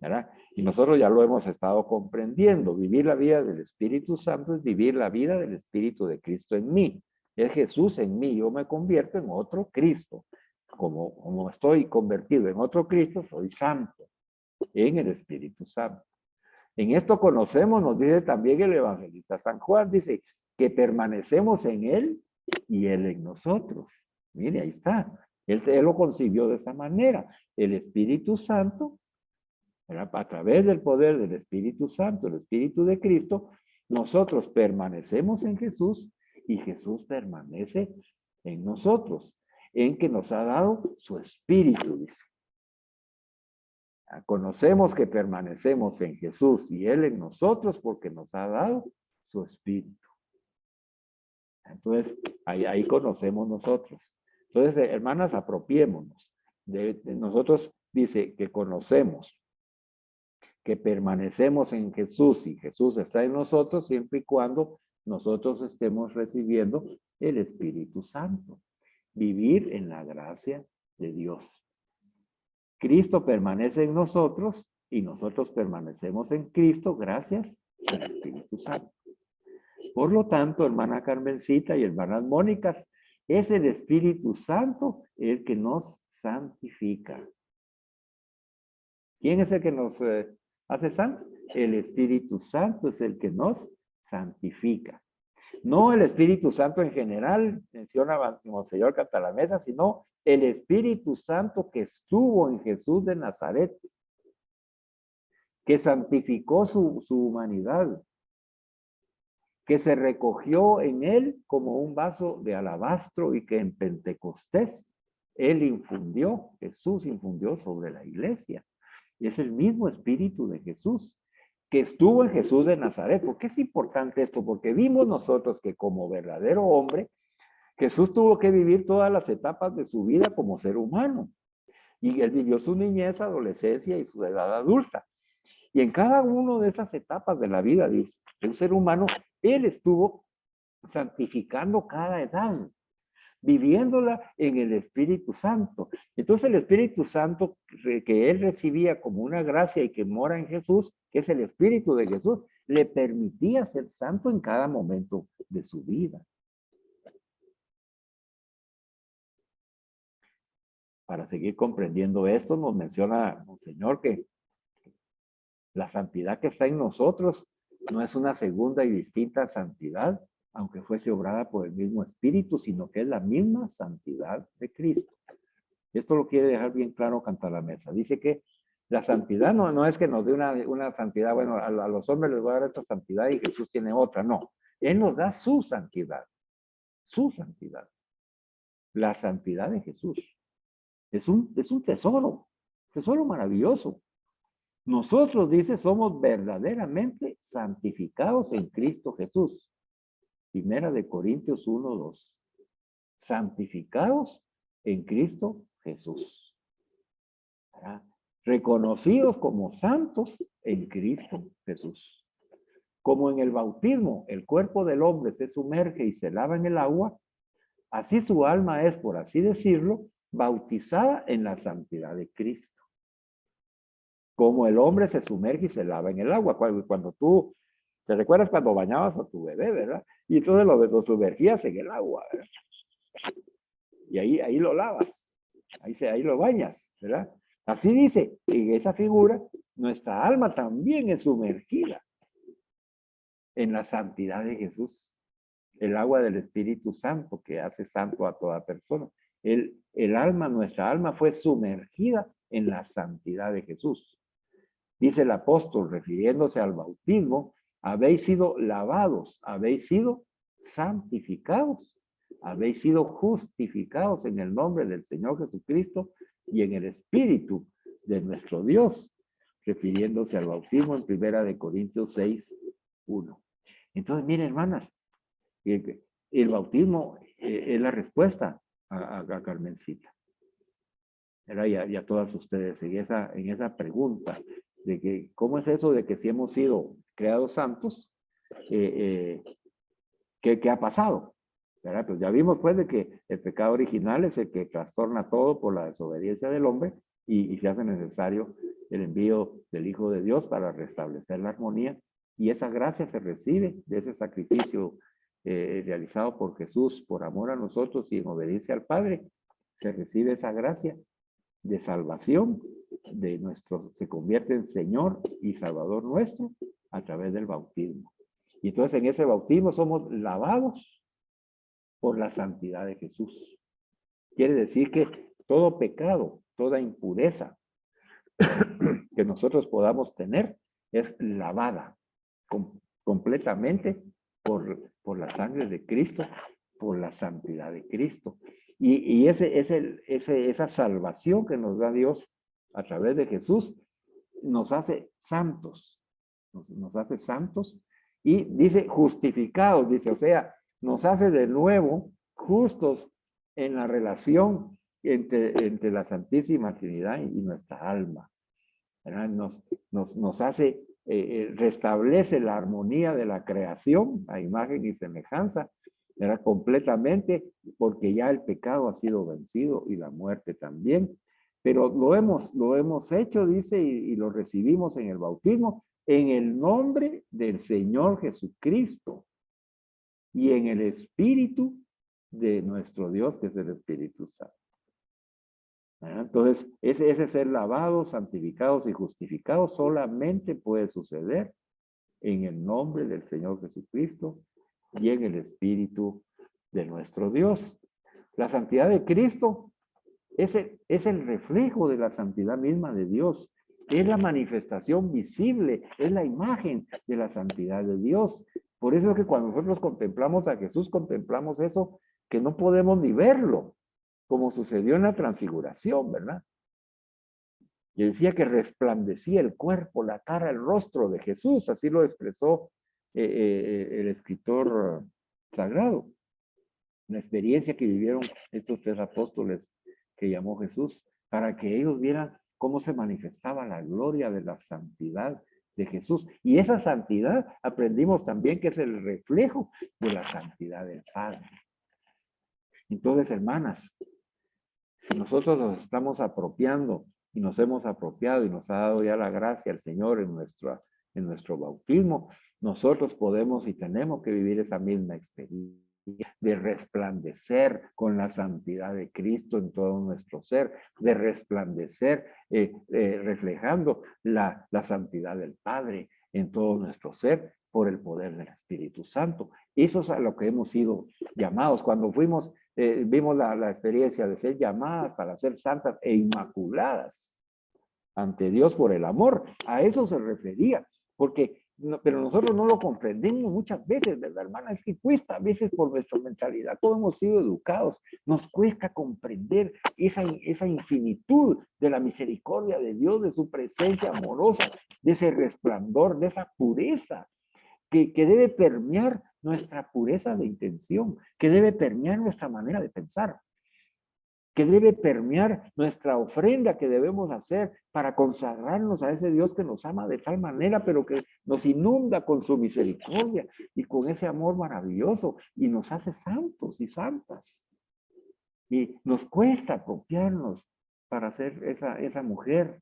¿verdad? Y nosotros ya lo hemos estado comprendiendo. Vivir la vida del Espíritu Santo es vivir la vida del Espíritu de Cristo en mí. Es Jesús en mí. Yo me convierto en otro Cristo. Como estoy convertido en otro Cristo, soy santo en el Espíritu Santo. En esto conocemos, nos dice también el evangelista San Juan, dice que permanecemos en Él y Él en nosotros. Mire, ahí está. Él lo concibió de esa manera. El Espíritu Santo, a través del poder del Espíritu Santo, el Espíritu de Cristo, nosotros permanecemos en Jesús y Jesús permanece en nosotros, en que nos ha dado su Espíritu, dice. Conocemos que permanecemos en Jesús y Él en nosotros porque nos ha dado su Espíritu. Entonces, ahí conocemos nosotros. Entonces, hermanas, apropiémonos. De nosotros dice que conocemos, que permanecemos en Jesús y Jesús está en nosotros siempre y cuando nosotros estemos recibiendo el Espíritu Santo. Vivir en la gracia de Dios. Cristo permanece en nosotros y nosotros permanecemos en Cristo gracias al Espíritu Santo. Por lo tanto, hermana Carmencita y hermanas Mónicas, es el Espíritu Santo el que nos santifica. ¿Quién es el que nos hace santos? El Espíritu Santo es el que nos santifica. No el Espíritu Santo en general, menciona Monseñor Cantalamessa, sino el Espíritu Santo que estuvo en Jesús de Nazaret, que santificó su humanidad, que se recogió en él como un vaso de alabastro y que en Pentecostés él infundió, Jesús infundió sobre la iglesia. Y es el mismo Espíritu de Jesús que estuvo en Jesús de Nazaret. ¿Por qué es importante esto? Porque vimos nosotros que como verdadero hombre, Jesús tuvo que vivir todas las etapas de su vida como ser humano. Y él vivió su niñez, adolescencia y su edad adulta. Y en cada una de esas etapas de la vida de un ser humano, él estuvo santificando cada edad, viviéndola en el Espíritu Santo. Entonces el Espíritu Santo que él recibía como una gracia y que mora en Jesús, que es el Espíritu de Jesús, le permitía ser santo en cada momento de su vida. Para seguir comprendiendo esto, nos menciona el Señor que la santidad que está en nosotros no es una segunda y distinta santidad, aunque fuese obrada por el mismo Espíritu, sino que es la misma santidad de Cristo. Esto lo quiere dejar bien claro Cantalamessa. Dice que la santidad no es que nos dé una santidad, bueno, a los hombres les va a dar esta santidad y Jesús tiene otra, no. Él nos da su santidad, la santidad de Jesús. Es un tesoro maravilloso. Nosotros, dice, somos verdaderamente santificados en Cristo Jesús. Primera de Corintios 1:2. Santificados en Cristo Jesús. ¿Verdad? Reconocidos como santos en Cristo Jesús. Como en el bautismo, el cuerpo del hombre se sumerge y se lava en el agua, así su alma es, por así decirlo, bautizada en la santidad de Cristo. Como el hombre se sumerge y se lava en el agua. Cuando tú, ¿te recuerdas cuando bañabas a tu bebé, verdad? Y entonces lo sumergías en el agua, ¿verdad? Y ahí lo lavas, ahí lo bañas, ¿verdad? Así dice, en esa figura, nuestra alma también es sumergida en la santidad de Jesús. el agua del Espíritu Santo que hace santo a toda persona. El alma, nuestra alma fue sumergida en la santidad de Jesús. Dice el apóstol, refiriéndose al bautismo, habéis sido lavados, habéis sido santificados, habéis sido justificados en el nombre del Señor Jesucristo y en el Espíritu de nuestro Dios, refiriéndose al bautismo en 1 Corintios 6, 1. Entonces, miren, hermanas, el bautismo es la respuesta a Carmencita. Y a todas ustedes en esa pregunta de que cómo es eso de que si hemos sido creados santos, ¿qué ha pasado? ¿Verdad? Pues ya vimos pues de que el pecado original es el que trastorna todo por la desobediencia del hombre y se hace necesario el envío del Hijo de Dios para restablecer la armonía, y esa gracia se recibe de ese sacrificio realizado por Jesús por amor a nosotros y en obediencia al Padre. Se recibe esa gracia de salvación se convierte en Señor y Salvador nuestro a través del bautismo. Y entonces en ese bautismo somos lavados por la santidad de Jesús. Quiere decir que todo pecado, toda impureza que nosotros podamos tener es lavada completamente por la sangre de Cristo, por la santidad de Cristo. Y esa salvación que nos da Dios a través de Jesús nos hace santos, nos hace santos, y dice justificados, dice, o sea, nos hace de nuevo justos en la relación entre la Santísima Trinidad y nuestra alma. Nos hace, restablece la armonía de la creación a imagen y semejanza, ¿verdad? Completamente, porque ya el pecado ha sido vencido y la muerte también. Pero lo hemos hecho, dice, y lo recibimos en el bautismo, en el nombre del Señor Jesucristo y en el Espíritu de nuestro Dios, que es el Espíritu Santo. Entonces, ese ser lavados, santificados y justificados solamente puede suceder en el nombre del Señor Jesucristo y en el Espíritu de nuestro Dios. La santidad de Cristo es el reflejo de la santidad misma de Dios. Es la manifestación visible, es la imagen de la santidad de Dios. Por eso es que cuando nosotros contemplamos a Jesús, contemplamos eso que no podemos ni verlo, como sucedió en la transfiguración, ¿verdad? Y decía que resplandecía el cuerpo, la cara, el rostro de Jesús, así lo expresó el escritor sagrado. Una experiencia que vivieron estos 3 apóstoles que llamó Jesús, para que ellos vieran cómo se manifestaba la gloria de la santidad de Jesús. Y esa santidad aprendimos también que es el reflejo de la santidad del Padre. Entonces, hermanas, si nosotros nos estamos apropiando y nos hemos apropiado y nos ha dado ya la gracia al Señor en nuestro bautismo, nosotros podemos y tenemos que vivir esa misma experiencia de resplandecer con la santidad de Cristo en todo nuestro ser, de resplandecer reflejando la santidad del Padre en todo nuestro ser por el poder del Espíritu Santo. Eso es a lo que hemos sido llamados. Cuando vimos la experiencia de ser llamadas para ser santas e inmaculadas ante Dios por el amor, a eso se refería, pero nosotros no lo comprendemos muchas veces, ¿verdad, hermana? Es que cuesta a veces por nuestra mentalidad, como hemos sido educados, nos cuesta comprender esa infinitud de la misericordia de Dios, de su presencia amorosa, de ese resplandor, de esa pureza que debe permear nuestra pureza de intención, que debe permear nuestra manera de pensar, que debe permear nuestra ofrenda que debemos hacer para consagrarnos a ese Dios que nos ama de tal manera, pero que nos inunda con su misericordia y con ese amor maravilloso y nos hace santos y santas. Y nos cuesta apropiarnos para ser esa mujer,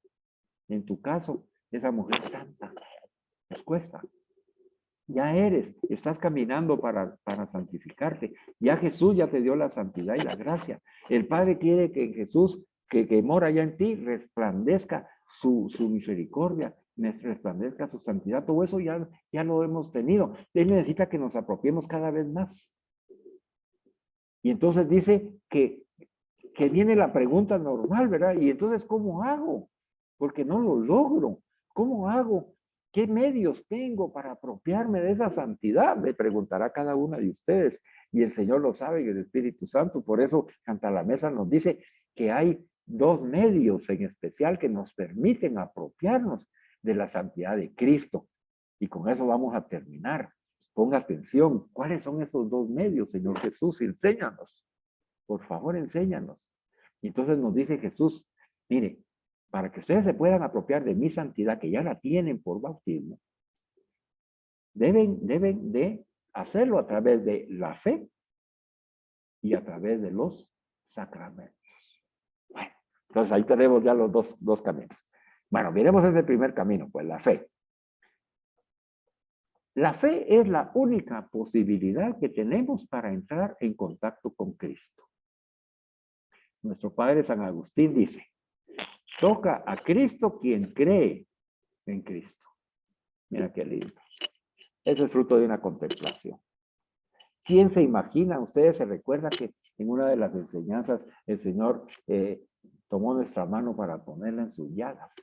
en tu caso, esa mujer santa. Nos cuesta. Ya estás caminando para santificarte. Ya Jesús ya te dio la santidad y la gracia. El Padre quiere que en Jesús, que mora ya en ti, resplandezca su misericordia, resplandezca su santidad. Todo eso ya lo hemos tenido. Él necesita que nos apropiemos cada vez más Y entonces dice que viene la pregunta normal, ¿verdad? Y entonces, ¿cómo hago? Porque no lo logro. ¿Cómo hago? ¿Qué medios tengo para apropiarme de esa santidad? Me preguntará cada una de ustedes. Y el Señor lo sabe, y el Espíritu Santo. Por eso, Canta la Mesa nos dice que hay dos medios en especial que nos permiten apropiarnos de la santidad de Cristo. Y con eso vamos a terminar. Ponga atención. ¿Cuáles son esos dos medios, Señor Jesús? Enséñanos. Por favor, enséñanos. Y entonces nos dice Jesús, mire, para que ustedes se puedan apropiar de mi santidad, que ya la tienen por bautismo, deben de hacerlo a través de la fe y a través de los sacramentos. Bueno, entonces ahí tenemos ya los dos caminos. Bueno, miremos ese primer camino, pues la fe. La fe es la única posibilidad que tenemos para entrar en contacto con Cristo. Nuestro padre San Agustín dice, toca a Cristo quien cree en Cristo. Mira qué lindo. Eso es fruto de una contemplación. ¿Quién se imagina? Ustedes se recuerdan que en una de las enseñanzas el Señor tomó nuestra mano para ponerla en sus llagas.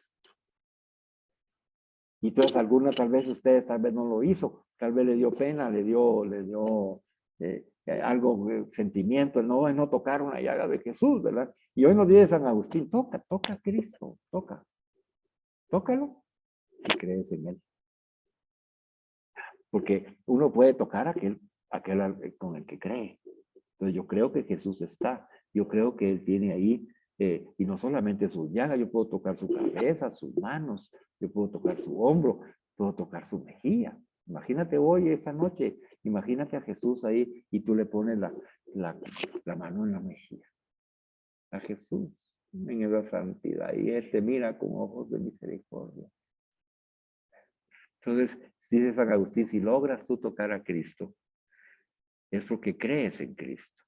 Y entonces alguna, tal vez ustedes, tal vez no lo hizo, tal vez le dio pena, le dio algo, sentimiento, no tocar una llaga de Jesús, ¿verdad? Y hoy nos dice San Agustín, toca a Cristo, tócalo, si crees en Él. Porque uno puede tocar aquel con el que cree. Entonces yo creo que Jesús está, yo creo que Él tiene ahí, y no solamente sus llagas, yo puedo tocar su cabeza, sus manos, yo puedo tocar su hombro, puedo tocar su mejilla. Imagínate hoy, esta noche, imagínate a Jesús ahí y tú le pones la mano en la mejilla. A Jesús, en esa santidad, y Él te mira con ojos de misericordia. Entonces, dice San Agustín, si logras tú tocar a Cristo, es porque crees en Cristo.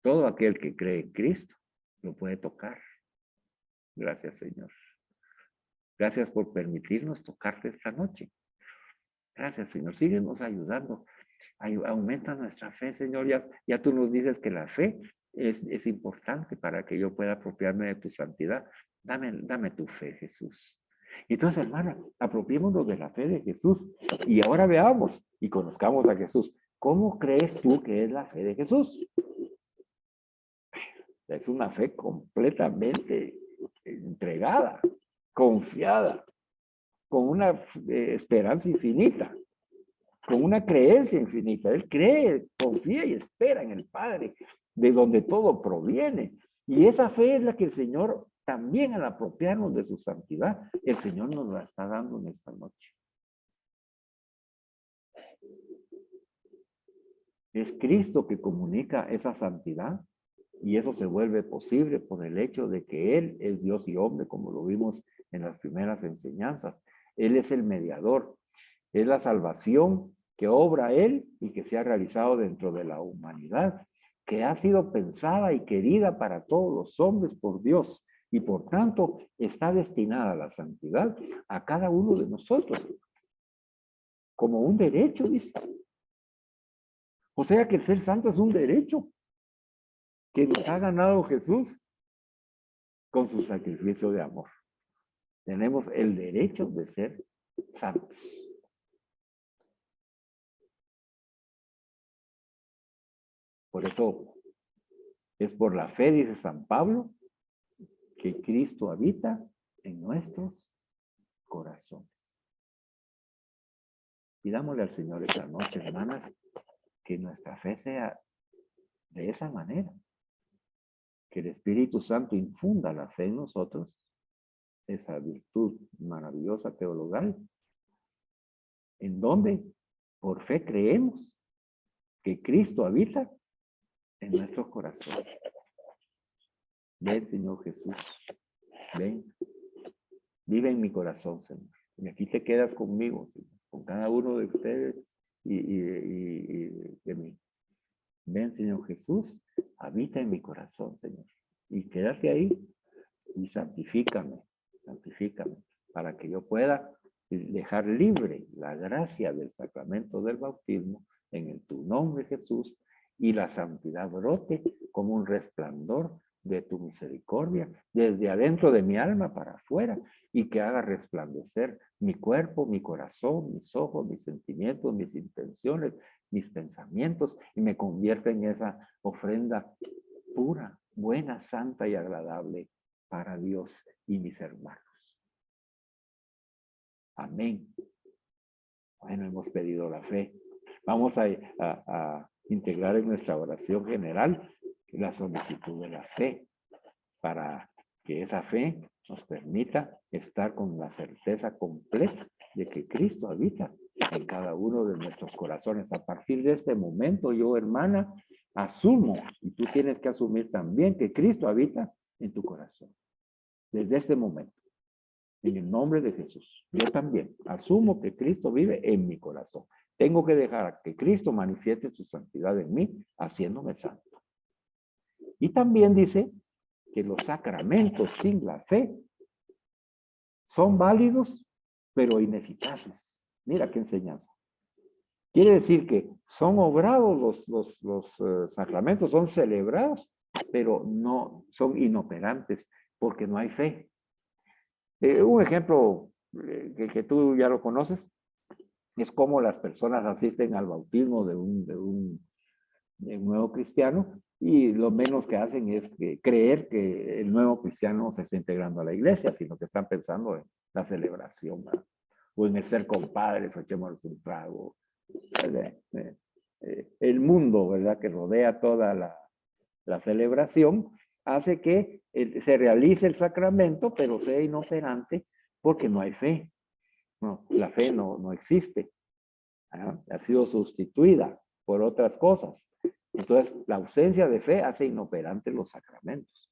Todo aquel que cree en Cristo lo puede tocar. Gracias, Señor. Gracias por permitirnos tocarte esta noche. Gracias, Señor. Síguenos ayudando. Aumenta nuestra fe, Señor. Ya tú nos dices que la fe es importante para que yo pueda apropiarme de tu santidad. Dame tu fe, Jesús. Entonces, hermana, apropiémonos de la fe de Jesús. Y ahora veamos y conozcamos a Jesús. ¿Cómo crees tú que es la fe de Jesús? Es una fe completamente entregada, confiada, con una esperanza infinita, con una creencia infinita. Él cree, confía y espera en el Padre, de donde todo proviene. Y esa fe es la que el Señor, también al apropiarnos de su santidad, el Señor nos la está dando en esta noche. Es Cristo que comunica esa santidad. Y eso se vuelve posible por el hecho de que Él es Dios y hombre, como lo vimos en las primeras enseñanzas. Él es el mediador. Es la salvación que obra Él y que se ha realizado dentro de la humanidad, que ha sido pensada y querida para todos los hombres por Dios. Y por tanto está destinada a la santidad a cada uno de nosotros. Como un derecho, dice. O sea que el ser santo es un derecho que nos ha ganado Jesús con su sacrificio de amor. Tenemos el derecho de ser santos. Por eso es por la fe, dice San Pablo, que Cristo habita en nuestros corazones. Pidámosle al Señor esta noche, hermanas, que nuestra fe sea de esa manera. Que el Espíritu Santo infunda la fe en nosotros, esa virtud maravillosa teologal, en donde por fe creemos que Cristo habita en nuestros corazones. Ven, Señor Jesús, ven, vive en mi corazón, Señor. Y aquí te quedas conmigo, Señor, con cada uno de ustedes y de mí. Ven, Señor Jesús, habita en mi corazón, Señor. Y quédate ahí y santifícame, para que yo pueda dejar libre la gracia del sacramento del bautismo en tu nombre, Jesús, y la santidad brote como un resplandor de tu misericordia desde adentro de mi alma para afuera y que haga resplandecer mi cuerpo, mi corazón, mis ojos, mis sentimientos, mis intenciones, mis pensamientos y me convierta en esa ofrenda pura, buena, santa y agradable para Dios y mis hermanos. Amén. Bueno, hemos pedido la fe. Vamos a integrar en nuestra oración general la solicitud de la fe para que esa fe nos permita estar con la certeza completa de que Cristo habita en cada uno de nuestros corazones. A partir de este momento, yo, hermana, asumo, y tú tienes que asumir también, que Cristo habita en tu corazón. Desde este momento, en el nombre de Jesús, yo también asumo que Cristo vive en mi corazón. Tengo que dejar que Cristo manifieste su santidad en mí, haciéndome santo. Y también dice que los sacramentos sin la fe son válidos, pero ineficaces. Mira qué enseñanza. Quiere decir que son obrados los sacramentos, son celebrados, pero no son inoperantes porque no hay fe. Un ejemplo que tú ya lo conoces es cómo las personas asisten al bautismo de un nuevo cristiano y lo menos que hacen es creer que el nuevo cristiano se está integrando a la iglesia, sino que están pensando en la celebración, ¿verdad? O en el ser compadres, o echémonos un trago. El mundo, ¿verdad?, que rodea toda la celebración, hace que se realice el sacramento, pero sea inoperante porque no hay fe. No, la fe no existe. Ha sido sustituida por otras cosas. Entonces, la ausencia de fe hace inoperantes los sacramentos.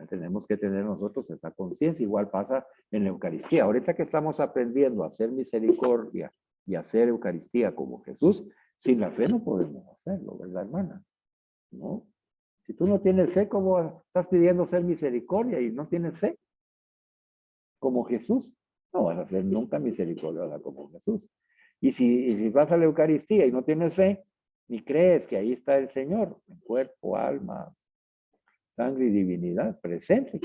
Tenemos que tener nosotros esa conciencia. Igual pasa en la Eucaristía. Ahorita que estamos aprendiendo a hacer misericordia y a hacer Eucaristía como Jesús, sin la fe no podemos hacerlo, ¿verdad, hermana? ¿No? Si tú no tienes fe, ¿cómo estás pidiendo ser misericordia y no tienes fe? Como Jesús, no vas a ser nunca misericordiosa como Jesús. Y si vas a la Eucaristía y no tienes fe, ni crees que ahí está el Señor, en cuerpo, alma, sangre y divinidad presente,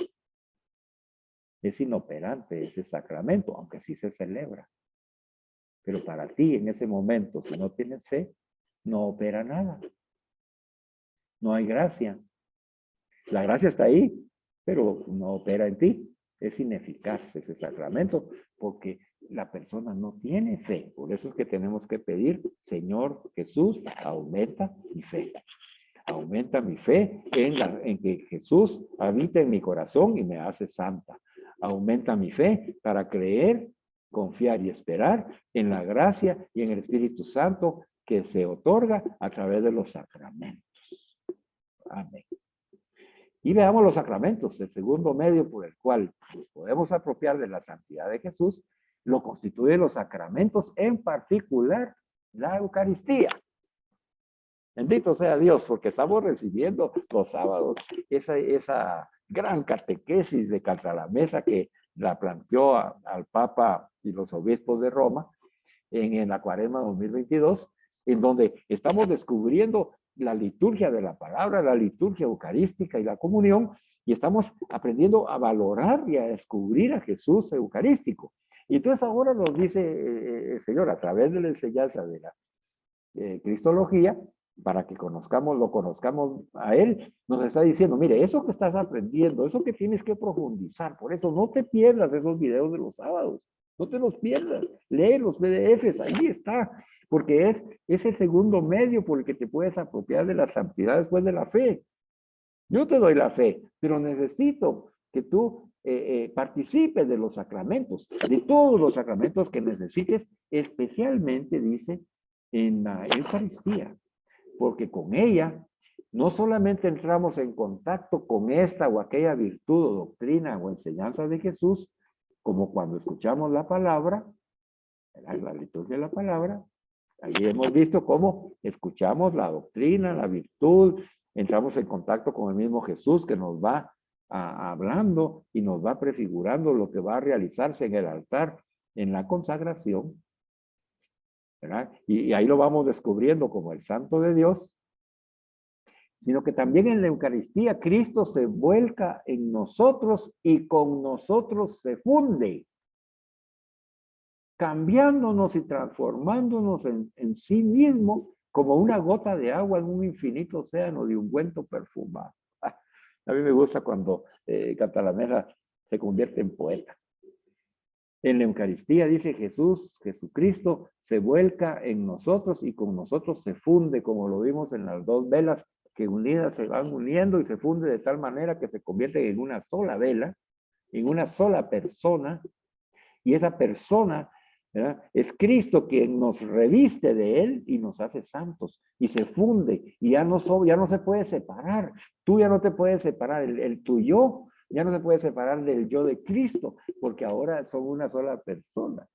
es inoperante ese sacramento, aunque sí se celebra. Pero para ti en ese momento, si no tienes fe, no opera nada. No hay gracia. La gracia está ahí, pero no opera en ti. Es ineficaz ese sacramento porque la persona no tiene fe. Por eso es que tenemos que pedir, Señor Jesús, aumenta mi fe. Aumenta mi fe en que Jesús habita en mi corazón y me hace santa. Aumenta mi fe para creer, confiar y esperar en la gracia y en el Espíritu Santo que se otorga a través de los sacramentos. Amén. Y veamos los sacramentos. El segundo medio por el cual nos podemos apropiar de la santidad de Jesús lo constituyen los sacramentos, en particular la Eucaristía. Bendito sea Dios, porque estamos recibiendo los sábados esa gran catequesis de Contra la Mesa que la planteó al Papa y los obispos de Roma en la Cuaresma 2022, en donde estamos descubriendo la liturgia de la palabra, la liturgia eucarística y la comunión, y estamos aprendiendo a valorar y a descubrir a Jesús eucarístico. Y entonces ahora nos dice el Señor, a través de la enseñanza de la cristología, para que lo conozcamos a Él, nos está diciendo, mire, eso que estás aprendiendo, eso que tienes que profundizar, por eso no te pierdas esos videos de los sábados, no te los pierdas, lee los PDFs, ahí está, porque es el segundo medio por el que te puedes apropiar de la santidad después de la fe. Yo te doy la fe, pero necesito que tú participes de los sacramentos, de todos los sacramentos que necesites, especialmente, dice, en la Eucaristía, porque con ella no solamente entramos en contacto con esta o aquella virtud o doctrina o enseñanza de Jesús, como cuando escuchamos la palabra, la liturgia de la palabra, ahí hemos visto cómo escuchamos la doctrina, la virtud, entramos en contacto con el mismo Jesús que nos va hablando y nos va prefigurando lo que va a realizarse en el altar, en la consagración, ¿verdad? Y ahí lo vamos descubriendo como el Santo de Dios, sino que también en la Eucaristía Cristo se vuelca en nosotros y con nosotros se funde, cambiándonos y transformándonos en sí mismo como una gota de agua en un infinito océano de ungüento perfumado. A mí me gusta cuando Catalamera se convierte en poeta. En la Eucaristía dice Jesucristo se vuelca en nosotros y con nosotros se funde, como lo vimos en las dos velas que unidas se van uniendo y se funde de tal manera que se convierte en una sola vela, en una sola persona, y esa persona, ¿verdad?, es Cristo quien nos reviste de él y nos hace santos y se funde y ya no se puede separar. Tú ya no te puedes separar, el tuyo ya no se puede separar del yo de Cristo, porque ahora son una sola persona.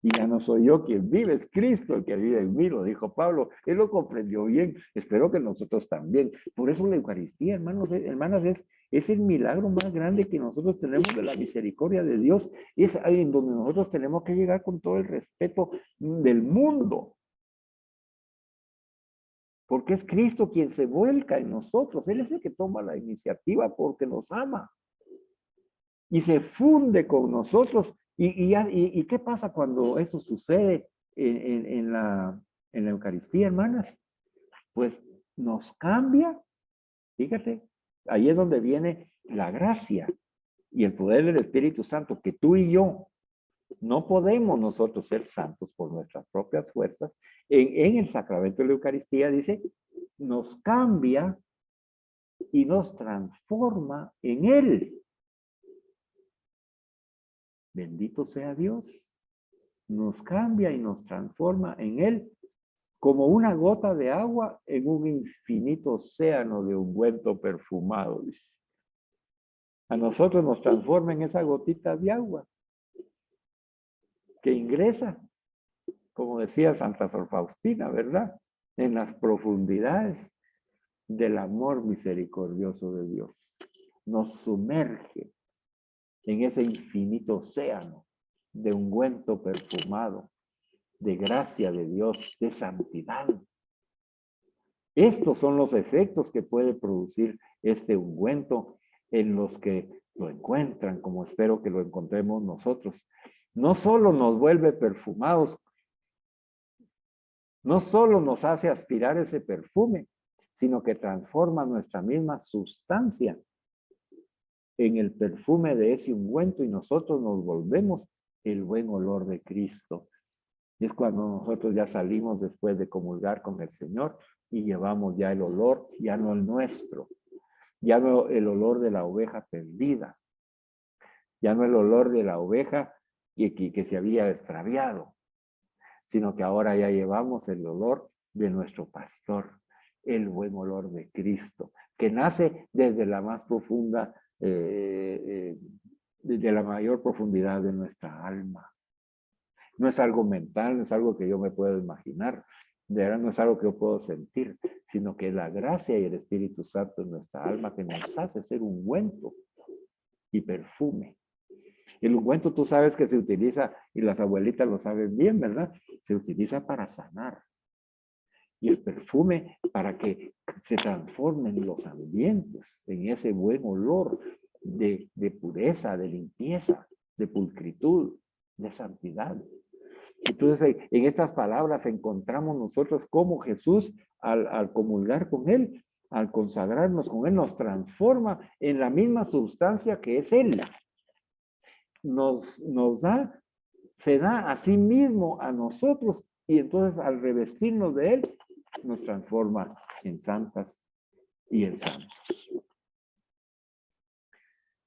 Y ya no soy yo quien vive, es Cristo el que vive en mí, lo dijo Pablo. Él lo comprendió bien, espero que nosotros también. Por eso la Eucaristía, hermanos, hermanas, es el milagro más grande que nosotros tenemos de la misericordia de Dios. Es ahí en donde nosotros tenemos que llegar con todo el respeto del mundo. Porque es Cristo quien se vuelca en nosotros. Él es el que toma la iniciativa porque nos ama. Y se funde con nosotros. ¿Y qué pasa cuando eso sucede en la Eucaristía, hermanas? Pues nos cambia. Fíjate, ahí es donde viene la gracia y el poder del Espíritu Santo, que tú y yo no podemos nosotros ser santos por nuestras propias fuerzas. En el sacramento de la Eucaristía dice, nos cambia y nos transforma en Él. Bendito sea Dios. Nos cambia y nos transforma en Él como una gota de agua en un infinito océano de ungüento perfumado, dice. A nosotros nos transforma en esa gotita de agua que ingresa, como decía Santa Sor Faustina, ¿verdad?, en las profundidades del amor misericordioso de Dios. Nos sumerge en ese infinito océano de ungüento perfumado, de gracia de Dios, de santidad. Estos son los efectos que puede producir este ungüento en los que lo encuentran, como espero que lo encontremos nosotros. No solo nos vuelve perfumados, no solo nos hace aspirar ese perfume, sino que transforma nuestra misma sustancia en el perfume de ese ungüento y nosotros nos volvemos el buen olor de Cristo. Y es cuando nosotros ya salimos después de comulgar con el Señor y llevamos ya el olor, ya no el nuestro, ya no el olor de la oveja perdida, ya no el olor de la oveja que se había extraviado, sino que ahora ya llevamos el olor de nuestro pastor, el buen olor de Cristo, que nace desde la más profunda, desde la mayor profundidad de nuestra alma. No es algo mental, no es algo que yo me puedo imaginar, de verdad no es algo que yo puedo sentir, sino que la gracia y el Espíritu Santo en nuestra alma que nos hace ser ungüento y perfume. El ungüento tú sabes que se utiliza, y las abuelitas lo saben bien, ¿verdad? Se utiliza para sanar. Y el perfume para que se transformen los ambientes en ese buen olor de pureza, de limpieza, de pulcritud, de santidad. Entonces, en estas palabras encontramos nosotros cómo Jesús, al comulgar con Él, al consagrarnos con Él, nos transforma en la misma sustancia que es Él. Se da a sí mismo a nosotros y entonces al revestirnos de Él, nos transforma en santas y en santos.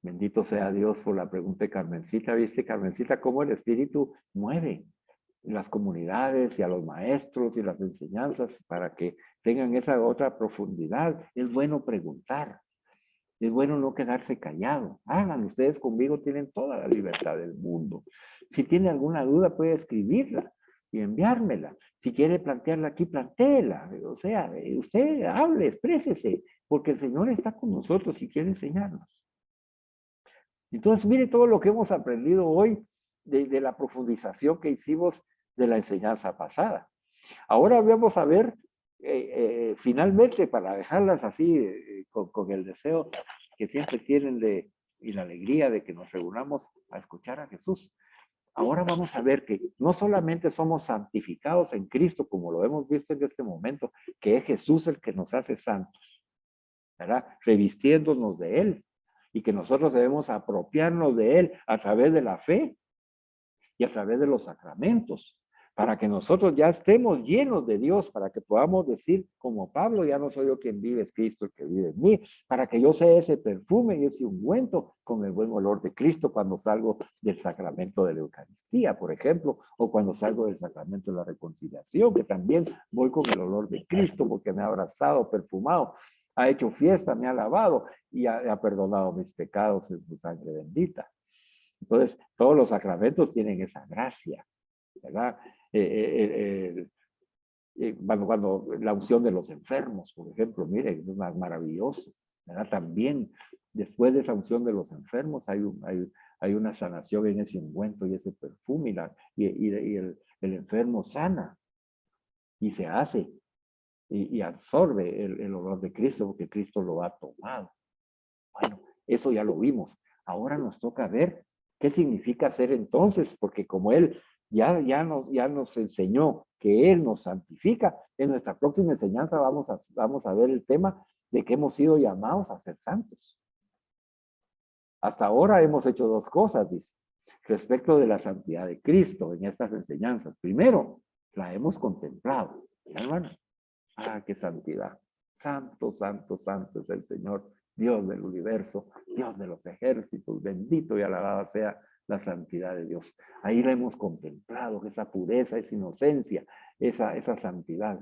Bendito sea Dios por la pregunta de Carmencita. ¿Viste, Carmencita, cómo el Espíritu mueve las comunidades y a los maestros y las enseñanzas para que tengan esa otra profundidad? Es bueno preguntar. Es bueno no quedarse callado. Hagan, ustedes conmigo tienen toda la libertad del mundo. Si tiene alguna duda puede escribirla y enviármela. Si quiere plantearla aquí, plantéela. O sea, usted hable, exprésese, porque el Señor está con nosotros y quiere enseñarnos. Entonces, mire todo lo que hemos aprendido hoy de la profundización que hicimos de la enseñanza pasada. Ahora vamos a ver finalmente, para dejarlas así, con el deseo que siempre tienen y la alegría de que nos reunamos a escuchar a Jesús. Ahora vamos a ver que no solamente somos santificados en Cristo, como lo hemos visto en este momento, que es Jesús el que nos hace santos, ¿verdad? Revistiéndonos de Él, y que nosotros debemos apropiarnos de Él a través de la fe y a través de los sacramentos, para que nosotros ya estemos llenos de Dios, para que podamos decir, como Pablo, ya no soy yo quien vive, es Cristo el que vive en mí, para que yo sea ese perfume y ese ungüento con el buen olor de Cristo cuando salgo del sacramento de la Eucaristía, por ejemplo, o cuando salgo del sacramento de la reconciliación, que también voy con el olor de Cristo porque me ha abrazado, perfumado, ha hecho fiesta, me ha lavado y ha perdonado mis pecados en su sangre bendita. Entonces, todos los sacramentos tienen esa gracia, ¿verdad? Cuando la unción de los enfermos, por ejemplo, miren, es maravilloso, ¿verdad? También, después de esa unción de los enfermos, hay una sanación en ese ungüento y ese perfume, y el enfermo sana y se hace y absorbe el olor de Cristo porque Cristo lo ha tomado. Bueno, eso ya lo vimos. Ahora nos toca ver qué significa ser entonces, porque como Él ya nos enseñó que Él nos santifica, en nuestra próxima enseñanza vamos a ver el tema de que hemos sido llamados a ser santos. Hasta ahora hemos hecho dos cosas, dice, respecto de la santidad de Cristo en estas enseñanzas. Primero, la hemos contemplado, hermano. Ah, qué santidad. Santo, santo, santo es el Señor, Dios del universo, Dios de los ejércitos, bendito y alabada sea la santidad de Dios. Ahí la hemos contemplado, esa pureza, esa inocencia, esa santidad.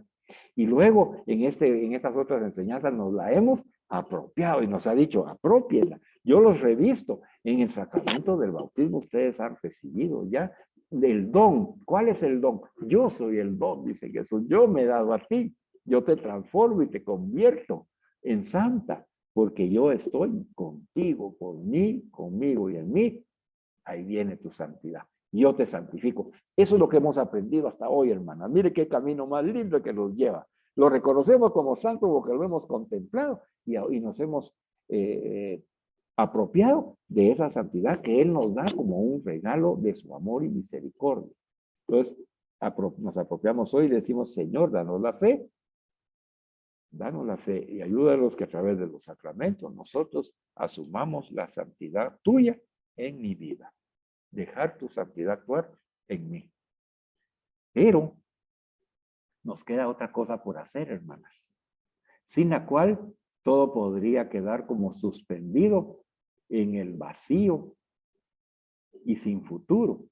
Y luego, en estas otras enseñanzas nos la hemos apropiado y nos ha dicho, apropienla. Yo los revisto. En el sacramento del bautismo ustedes han recibido ya el don. ¿Cuál es el don? Yo soy el don, dice Jesús. Yo me he dado a ti. Yo te transformo y te convierto en santa, porque yo estoy contigo, por mí, conmigo y en mí. Ahí viene tu santidad. Yo te santifico. Eso es lo que hemos aprendido hasta hoy, hermanas. Mire qué camino más lindo que nos lleva. Lo reconocemos como santo porque lo hemos contemplado y nos hemos apropiado de esa santidad que Él nos da como un regalo de su amor y misericordia. Entonces, nos apropiamos hoy y decimos, Señor, danos la fe y ayúdanos que a través de los sacramentos nosotros asumamos la santidad tuya en mi vida. Dejar tu santidad actuar en mí. Pero nos queda otra cosa por hacer, hermanas, sin la cual todo podría quedar como suspendido en el vacío y sin futuro.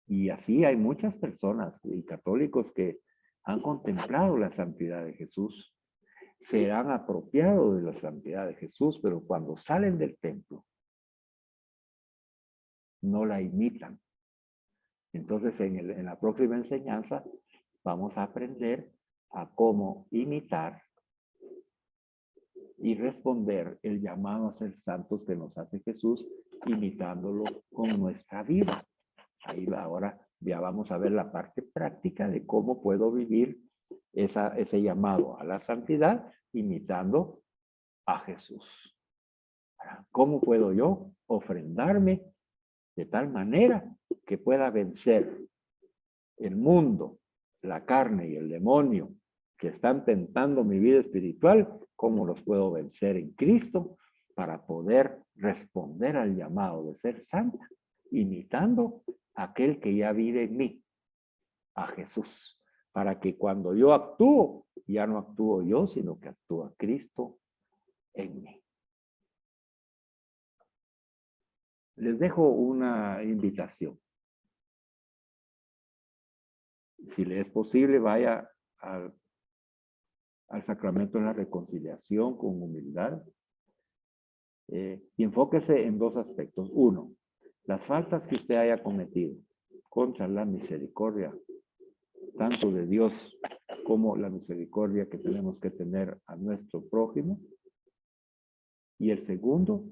Y así hay muchas personas y católicos que han contemplado la santidad de Jesús, se han apropiado de la santidad de Jesús, pero cuando salen del templo, no la imitan. Entonces, en la próxima enseñanza, vamos a aprender a cómo imitar y responder el llamado a ser santos que nos hace Jesús, imitándolo con nuestra vida. Ahí ahora ya vamos a ver la parte práctica de cómo puedo vivir ese llamado a la santidad imitando a Jesús. ¿Cómo puedo yo ofrendarme de tal manera que pueda vencer el mundo, la carne y el demonio que están tentando mi vida espiritual? ¿Cómo los puedo vencer en Cristo para poder responder al llamado de ser santa, imitando a aquel que ya vive en mí, a Jesús? Para que cuando yo actúo, ya no actúo yo, sino que actúa Cristo en mí. Les dejo una invitación. Si le es posible, vaya al sacramento de la reconciliación con humildad y enfóquese en dos aspectos. Uno, las faltas que usted haya cometido contra la misericordia, tanto de Dios como la misericordia que tenemos que tener a nuestro prójimo. Y el segundo,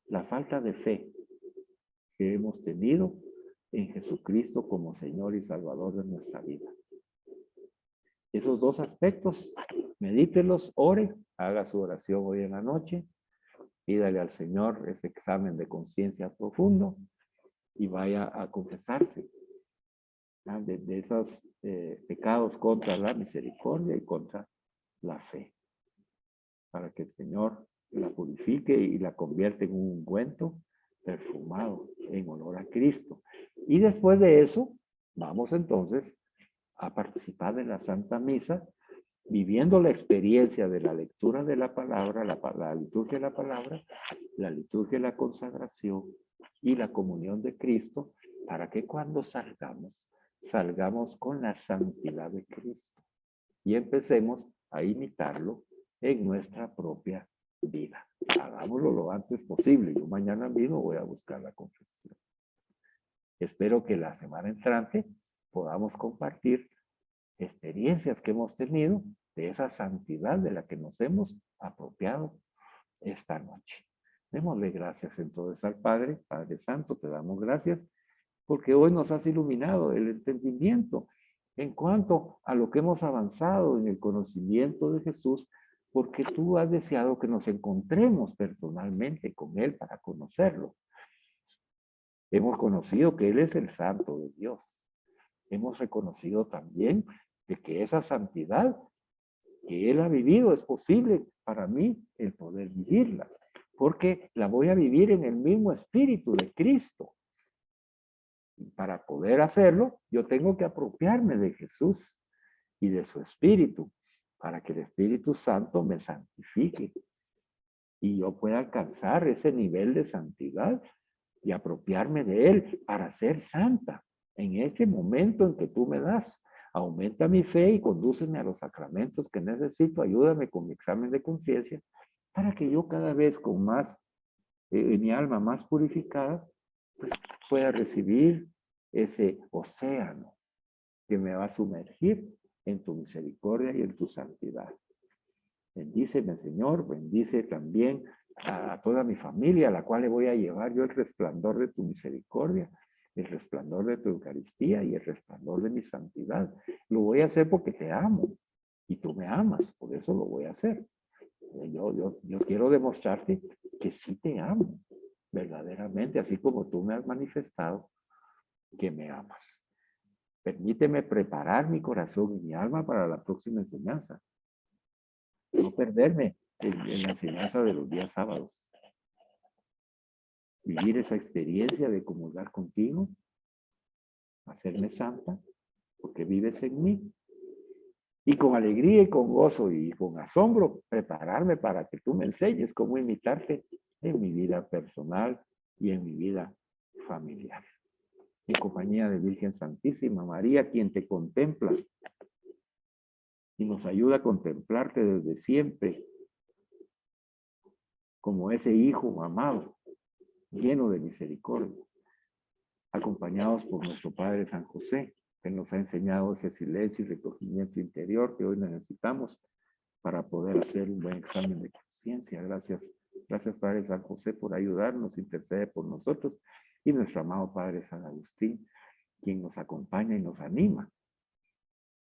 la falta de fe que hemos tenido en Jesucristo como Señor y Salvador de nuestra vida. Esos dos aspectos, medítelos, ore, haga su oración hoy en la noche, pídale al Señor ese examen de conciencia profundo y vaya a confesarse de esos pecados contra la misericordia y contra la fe, para que el Señor la purifique y la convierta en un ungüento perfumado en olor a Cristo. Y después de eso, vamos entonces a participar de la Santa Misa, viviendo la experiencia de la lectura de la palabra, la liturgia de la palabra, la liturgia de la consagración y la comunión de Cristo, para que cuando salgamos con la santidad de Cristo y empecemos a imitarlo en nuestra propia vida. Hagámoslo lo antes posible. Yo mañana mismo voy a buscar la confesión. Espero que la semana entrante podamos compartir experiencias que hemos tenido de esa santidad de la que nos hemos apropiado esta noche. Démosle gracias entonces al Padre, Padre Santo, te damos gracias porque hoy nos has iluminado el entendimiento en cuanto a lo que hemos avanzado en el conocimiento de Jesús, porque tú has deseado que nos encontremos personalmente con Él para conocerlo. Hemos conocido que Él es el Santo de Dios. Hemos reconocido también de que esa santidad que Él ha vivido es posible para mí el poder vivirla, porque la voy a vivir en el mismo espíritu de Cristo. Y para poder hacerlo, yo tengo que apropiarme de Jesús y de su espíritu, para que el Espíritu Santo me santifique y yo pueda alcanzar ese nivel de santidad y apropiarme de Él para ser santa en este momento en que tú me das. Aumenta mi fe y condúceme a los sacramentos que necesito. Ayúdame con mi examen de conciencia para que yo cada vez con más, mi alma más purificada, pues pueda recibir ese océano que me va a sumergir en tu misericordia y en tu santidad. Bendíceme, Señor, bendice también a toda mi familia, a la cual le voy a llevar yo el resplandor de tu misericordia, el resplandor de tu Eucaristía y el resplandor de mi santidad. Lo voy a hacer porque te amo y tú me amas, por eso lo voy a hacer. Yo quiero demostrarte que sí te amo, verdaderamente, así como tú me has manifestado que me amas. Permíteme preparar mi corazón y mi alma para la próxima enseñanza. No perderme en la enseñanza de los días sábados. Vivir esa experiencia de comulgar contigo, hacerme santa, porque vives en mí. Y con alegría y con gozo y con asombro, prepararme para que tú me enseñes cómo imitarte en mi vida personal y en mi vida familiar. En compañía de Virgen Santísima María, quien te contempla y nos ayuda a contemplarte desde siempre como ese hijo amado, lleno de misericordia, acompañados por nuestro Padre San José, que nos ha enseñado ese silencio y recogimiento interior que hoy necesitamos para poder hacer un buen examen de conciencia. Gracias, gracias Padre San José por ayudarnos, intercede por nosotros, y nuestro amado Padre San Agustín, quien nos acompaña y nos anima,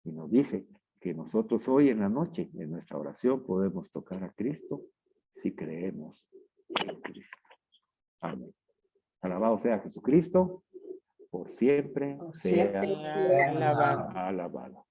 y nos dice que nosotros hoy en la noche, en nuestra oración, podemos tocar a Cristo si creemos en Cristo. Amén. Alabado sea Jesucristo, por siempre sea alabado. alabado.